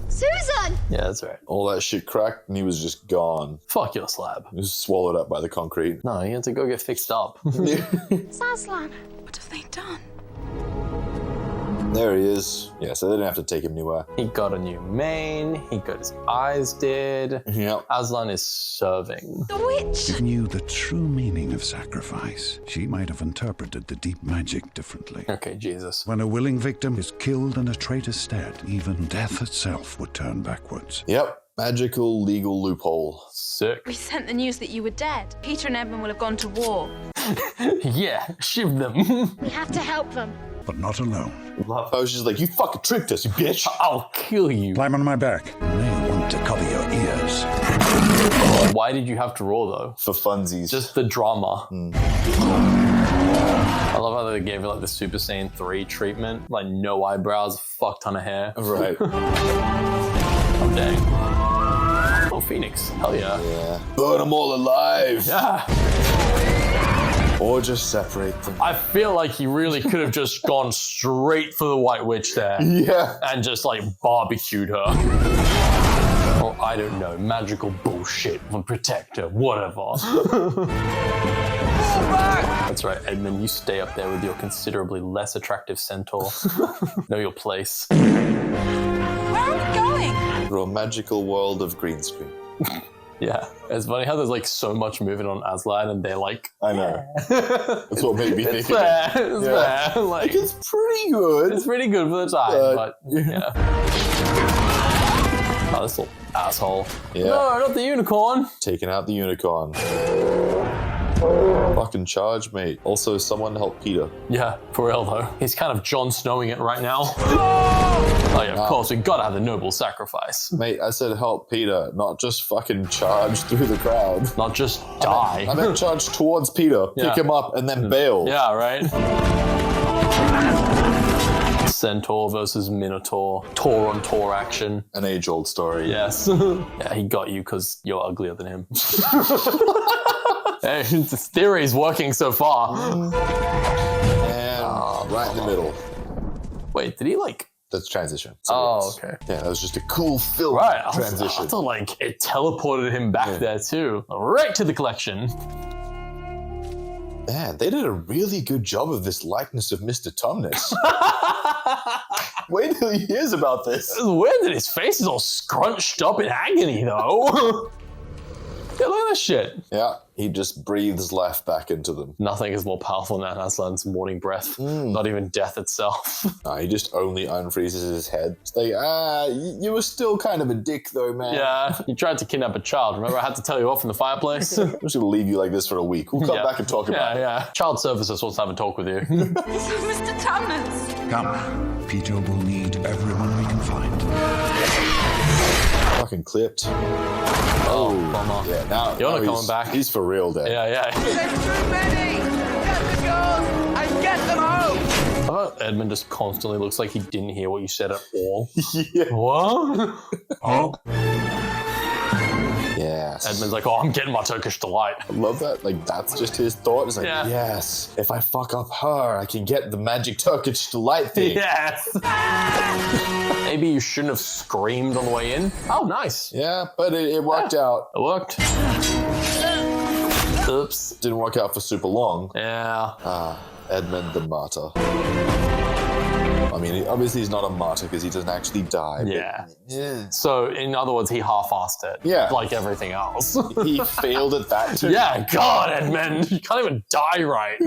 Susan! Yeah, that's right. All that shit cracked and he was just gone. Fuck your slab. He was swallowed up by the concrete. No, he had to go get fixed up. Aslan. What have they done? There he is. Yeah, so they didn't have to take him anywhere. He got a new mane. He got his eyes did. Yep. Aslan is serving. The witch! If you knew the true meaning of sacrifice, she might have interpreted the deep magic differently. Okay, Jesus. When a willing victim is killed and a traitor's dead, even death itself would turn backwards. Yep. Magical legal loophole. Sick. We sent the news that you were dead. Peter and Edmund will have gone to war. Yeah, shiv them. We have to help them. But not alone. Love how she's like, you fucking tricked us, you bitch. I'll kill you. Climb on my back. You may want to cover your ears. Why did you have to roar though? For funsies. Just the drama. I love how they gave her like the Super Saiyan 3 treatment. Like no eyebrows, fuck ton of hair. Right. Oh dang. Oh, Phoenix. Hell yeah. Yeah. Burn them all alive. Yeah. Or just separate them. I feel like he really could have just gone straight for the White Witch there. Yeah. And just like barbecued her. Or I don't know, magical bullshit from Protector, whatever. That's right, Edmund, you stay up there with your considerably less attractive centaur. Know your place. Where are we going? Through a magical world of green screen. Yeah, it's funny how there's like so much moving on Aslan and they're like, I know. That's what made me think it's fair, it's fair. Like, it's pretty good. It's pretty good for the time, but yeah. Oh, this little asshole. Yeah. No, not the unicorn. Taking out the unicorn. Fucking charge, mate. Also, someone help Peter. Yeah, for real though. He's kind of Jon Snowing it right now. Oh yeah, of course, we gotta have the noble sacrifice. Mate, I said help Peter, not just fucking charge through the crowd. Not just die. I meant charge towards Peter, pick him up, and then bail. Yeah, right? Centaur versus Minotaur. Tor on Tor action. An age-old story. Yes. Yeah, he got you because you're uglier than him. Hey, this theory is working so far. And right in the middle. Wait, did he like... That's transition. So okay. Yeah, that was just a cool film transition. I thought like it teleported him back there too. Right to the collection. Man, they did a really good job of this likeness of Mr. Tumnus. Wait till he hears about this. It's weird that his face is all scrunched up in agony though. Yeah, look at this shit. Yeah, he just breathes life back into them. Nothing is more powerful than Aslan's morning breath. Not even death itself. No, he just only unfreezes his head. It's like, you were still kind of a dick though, man. Yeah, you tried to kidnap a child. Remember I had to tell you off in the fireplace? I'm just gonna leave you like this for a week. We'll come back and talk about it. Yeah, Child Services wants to have a talk with you. Mr. Tumnus. Come. Peter will need everyone we can find. Fucking clipped. Oh, bummer. Yeah, now You're not he's coming back. He's for real, Dad. Yeah. There's too many! Get the guns and get them home! Edmund just constantly looks like he didn't hear what you said at all. Yeah. What? Oh. Yes. Edmund's like, oh, I'm getting my Turkish delight. I love that. Like, that's just his thought. It's like, Yeah. yes, if I fuck up her, I can get the magic Turkish delight thing. Yes. Maybe you shouldn't have screamed on the way in. Oh, nice. Yeah, but it worked out. It worked. Oops. Didn't work out for super long. Yeah. Edmund the martyr. I mean, obviously he's not a martyr because he doesn't actually die. Yeah. Yeah. So, in other words, he half-assed it. Yeah. Like everything else. He failed at that too. Yeah, God, Edmund. You can't even die right.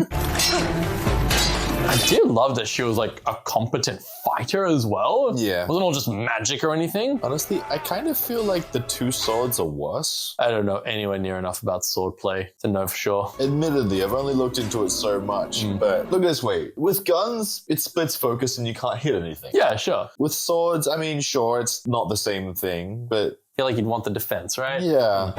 I did love that she was like a competent fighter as well. Yeah. It wasn't all just magic or anything. Honestly, I kind of feel like the two swords are worse. I don't know anywhere near enough about swordplay to know for sure. Admittedly, I've only looked into it so much, but look this way. With guns, it splits focus and you can't hit anything. Yeah, sure. With swords, I mean, sure, it's not the same thing, but... I feel like you'd want the defense, right? Yeah.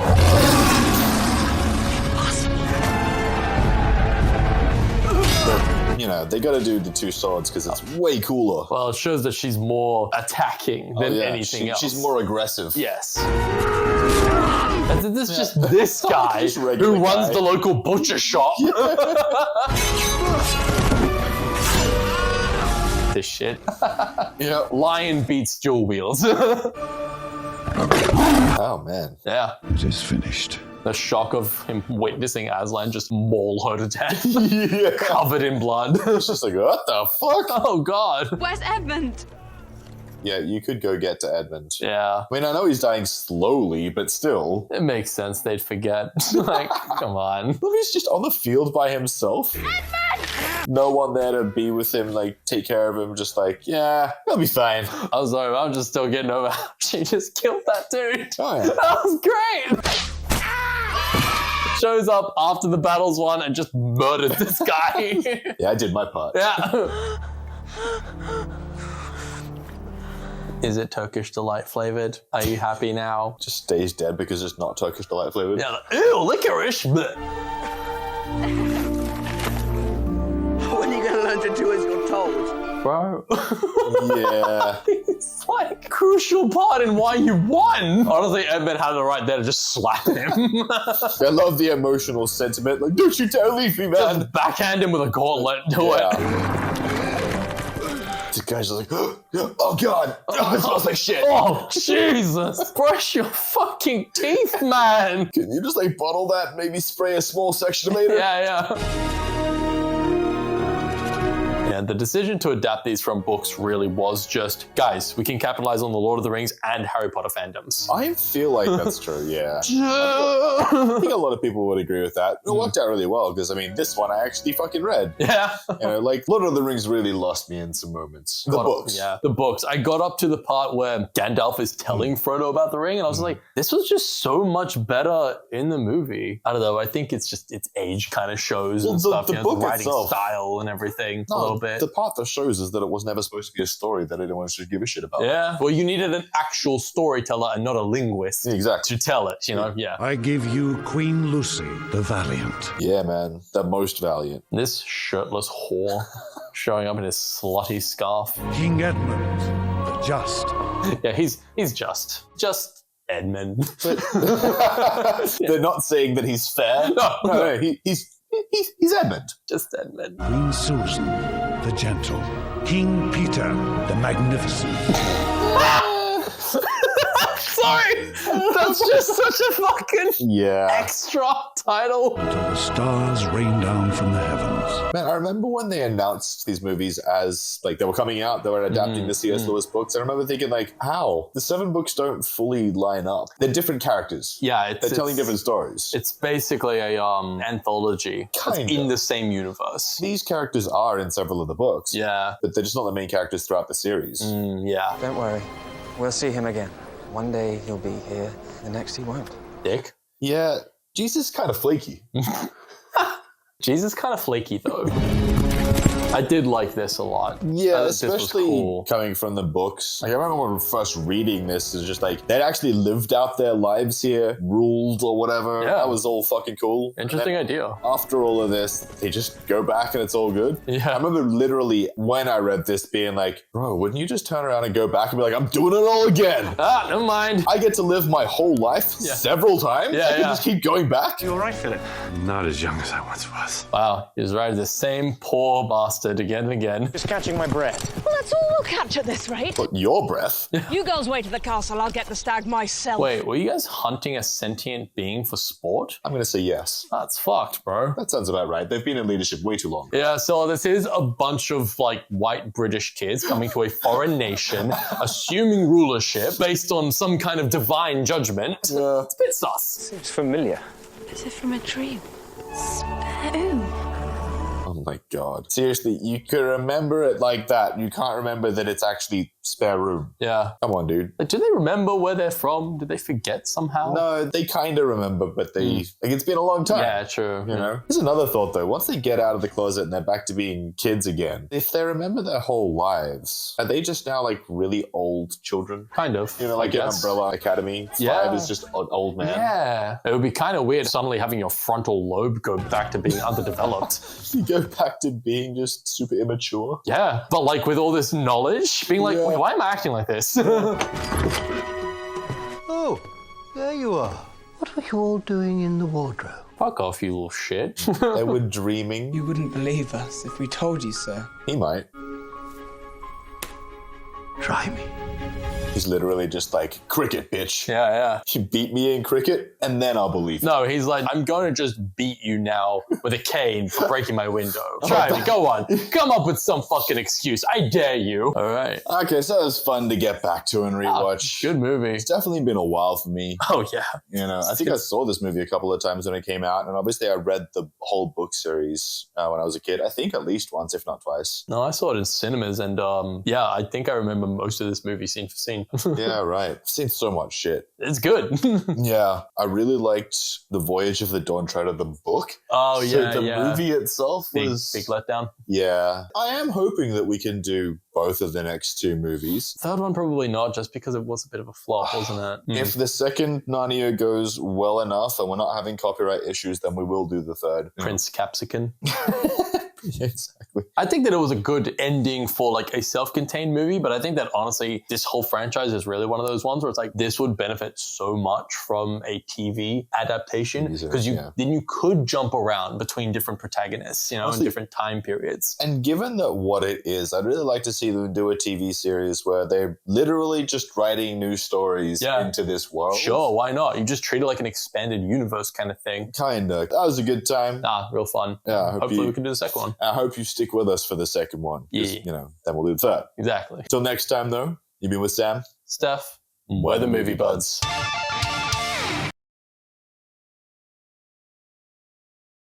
You know, they gotta do the two swords because it's way cooler. Well, it shows that she's more attacking than anything else. She's more aggressive. Yes. And this is just this guy who runs the local butcher shop. This shit. Yeah. Lion beats dual wheels. Oh, man. Yeah. It is finished. The shock of him witnessing Aslan just maul her to death. Yeah. Covered in blood. It's just like, what the fuck? Oh, God. Where's Edmund? Yeah, you could go get to Edmund. Yeah. I mean, I know he's dying slowly, but still. It makes sense they'd forget. Like, come on. Look, he's just on the field by himself. Edmund! No one there to be with him, like, take care of him, just like, yeah, he'll be fine. I'm sorry, I'm just still getting over how She just killed that dude. Oh, yeah. That was great. Shows up after the battle's won and just murdered this guy. Yeah, I did my part. Yeah. Is it Turkish delight flavored? Are you happy now? Just stays dead because it's not Turkish delight flavored. Yeah, like, ew, licorice. Bleh. When are you gonna learn to do as you're told? Bro. Yeah. It's like crucial part in why you won. Honestly, Edmund had it right there to just slap him. I love the emotional sentiment. Like, don't you dare leave me, man. Just backhand him with a gauntlet. Do it. The guy's just like, oh God, oh, it smells like shit. Oh, Jesus. Brush your fucking teeth, man. Can you just like bottle that and maybe spray a small section later? Yeah. Yeah, the decision to adapt these from books really was just, guys, we can capitalize on the Lord of the Rings and Harry Potter fandoms. I feel like that's true, yeah. I think a lot of people would agree with that. It worked out really well because, I mean, this one I actually fucking read. Yeah. You know, like, Lord of the Rings really lost me in some moments. The books. Yeah, the books. I got up to the part where Gandalf is telling Frodo about the ring, and I was like, this was just so much better in the movie. I don't know, I think it's just, its age kind of shows and stuff, the you know, book the writing itself. style and everything a little bit. The part that shows is that it was never supposed to be a story that anyone should give a shit about. Yeah, well, you needed an actual storyteller and not a linguist to tell it, you know? Yeah. I give you Queen Lucy the Valiant. Yeah, man, the most valiant. This shirtless whore showing up in his slutty scarf. King Edmund the Just. Yeah, he's just Edmund. They're not saying that he's fair. No, he's Edmund. Just Edmund. Queen Susan the Gentle. King Peter the Magnificent. Sorry, that's just such a fucking extra title. Until the stars rain down from the heavens. Man, I remember when they announced these movies as, like, they were coming out, they were adapting the C.S. Lewis books. I remember thinking, like, how? The 7 books don't fully line up. They're different characters. Yeah, they're telling different stories. It's basically a anthology in the same universe. These characters are in several of the books. Yeah. But they're just not the main characters throughout the series. Yeah. Don't worry. We'll see him again. One day he'll be here, the next he won't. Dick? Yeah, Jesus is kind of flaky. Jesus kind of flaky, though. I did like this a lot. Yeah, this was especially cool. coming from the books. Like, I remember when first reading this, it's just like, they'd actually lived out their lives here, ruled or whatever. Yeah. That was all fucking cool. Interesting idea. After all of this, they just go back and it's all good. Yeah. I remember literally when I read this being like, bro, wouldn't you just turn around and go back and be like, I'm doing it all again? Ah, never mind. I get to live my whole life several times. I can just keep going back. You all right, Philip? Not as young as I once was. Wow, he was right. The same poor bastard again and again. Just catching my breath. Well, that's all we'll catch at this rate. But your breath. You girls wait at the castle. I'll get the stag myself. Wait, were you guys hunting a sentient being for sport? I'm going to say yes. That's fucked, bro. That sounds about right. They've been in leadership way too long. Yeah, so this is a bunch of, like, white British kids coming to a foreign nation, assuming rulership based on some kind of divine judgment. Yeah. It's a bit sus. Seems familiar. Is it from a dream? Spoon. Oh my God. Seriously, you could remember it like that. You can't remember that it's actually spare room. Yeah. Come on, dude. Like, do they remember where they're from? Did they forget somehow? No, they kind of remember, but they like, it's been a long time. Yeah, true. You know? Here's another thought, though. Once they get out of the closet and they're back to being kids again, if they remember their whole lives, are they just now, like, really old children? Kind of. You know, like in Umbrella Academy, 5 is just an old man. Yeah. It would be kind of weird suddenly having your frontal lobe go back to being underdeveloped. You go back to being just super immature. Yeah. But, like, with all this knowledge, being like, wait, why am I acting like this? Oh, there you are. What are you all doing in the wardrobe? Fuck off, you little shit. They were dreaming. You wouldn't believe us if we told you so. He might. Try me. He's literally just like, cricket, bitch. Yeah. You beat me in cricket, and then I'll believe you. No, he's like, I'm going to just beat you now with a cane for breaking my window. Try me, go on. Come up with some fucking excuse. I dare you. All right. Okay, so it was fun to get back to and rewatch. Good movie. It's definitely been a while for me. Oh, yeah. You know, I think I saw this movie a couple of times when it came out, and obviously I read the whole book series when I was a kid. I think at least once, if not twice. No, I saw it in cinemas, and yeah, I think I remember most of this movie scene for scene. Yeah, right. I've seen so much shit. It's good. Yeah. I really liked The Voyage of the Dawn Treader, the book. Oh, yeah, So the movie itself was... Big letdown. Yeah. I am hoping that we can do both of the next 2 movies. Third one probably not, just because it was a bit of a flop, wasn't it? If the second Narnia goes well enough and we're not having copyright issues, then we will do the third. Prince Capsicum. Yeah, exactly. I think that it was a good ending for like a self-contained movie, but I think that honestly, this whole franchise is really one of those ones where it's like, this would benefit so much from a TV adaptation because then you could jump around between different protagonists, you know, in different time periods. And given that what it is, I'd really like to see them do a TV series where they're literally just writing new stories into this world. Sure, why not? You just treat it like an expanded universe kind of thing. Kinda. That was a good time. Real fun. Yeah, hopefully we can do the second one. I hope you stick with us for the second one. Yeah. You know, then we'll do the third. Exactly. Till next time, though, you've been with Sam, Steph, we're the Movie Buds.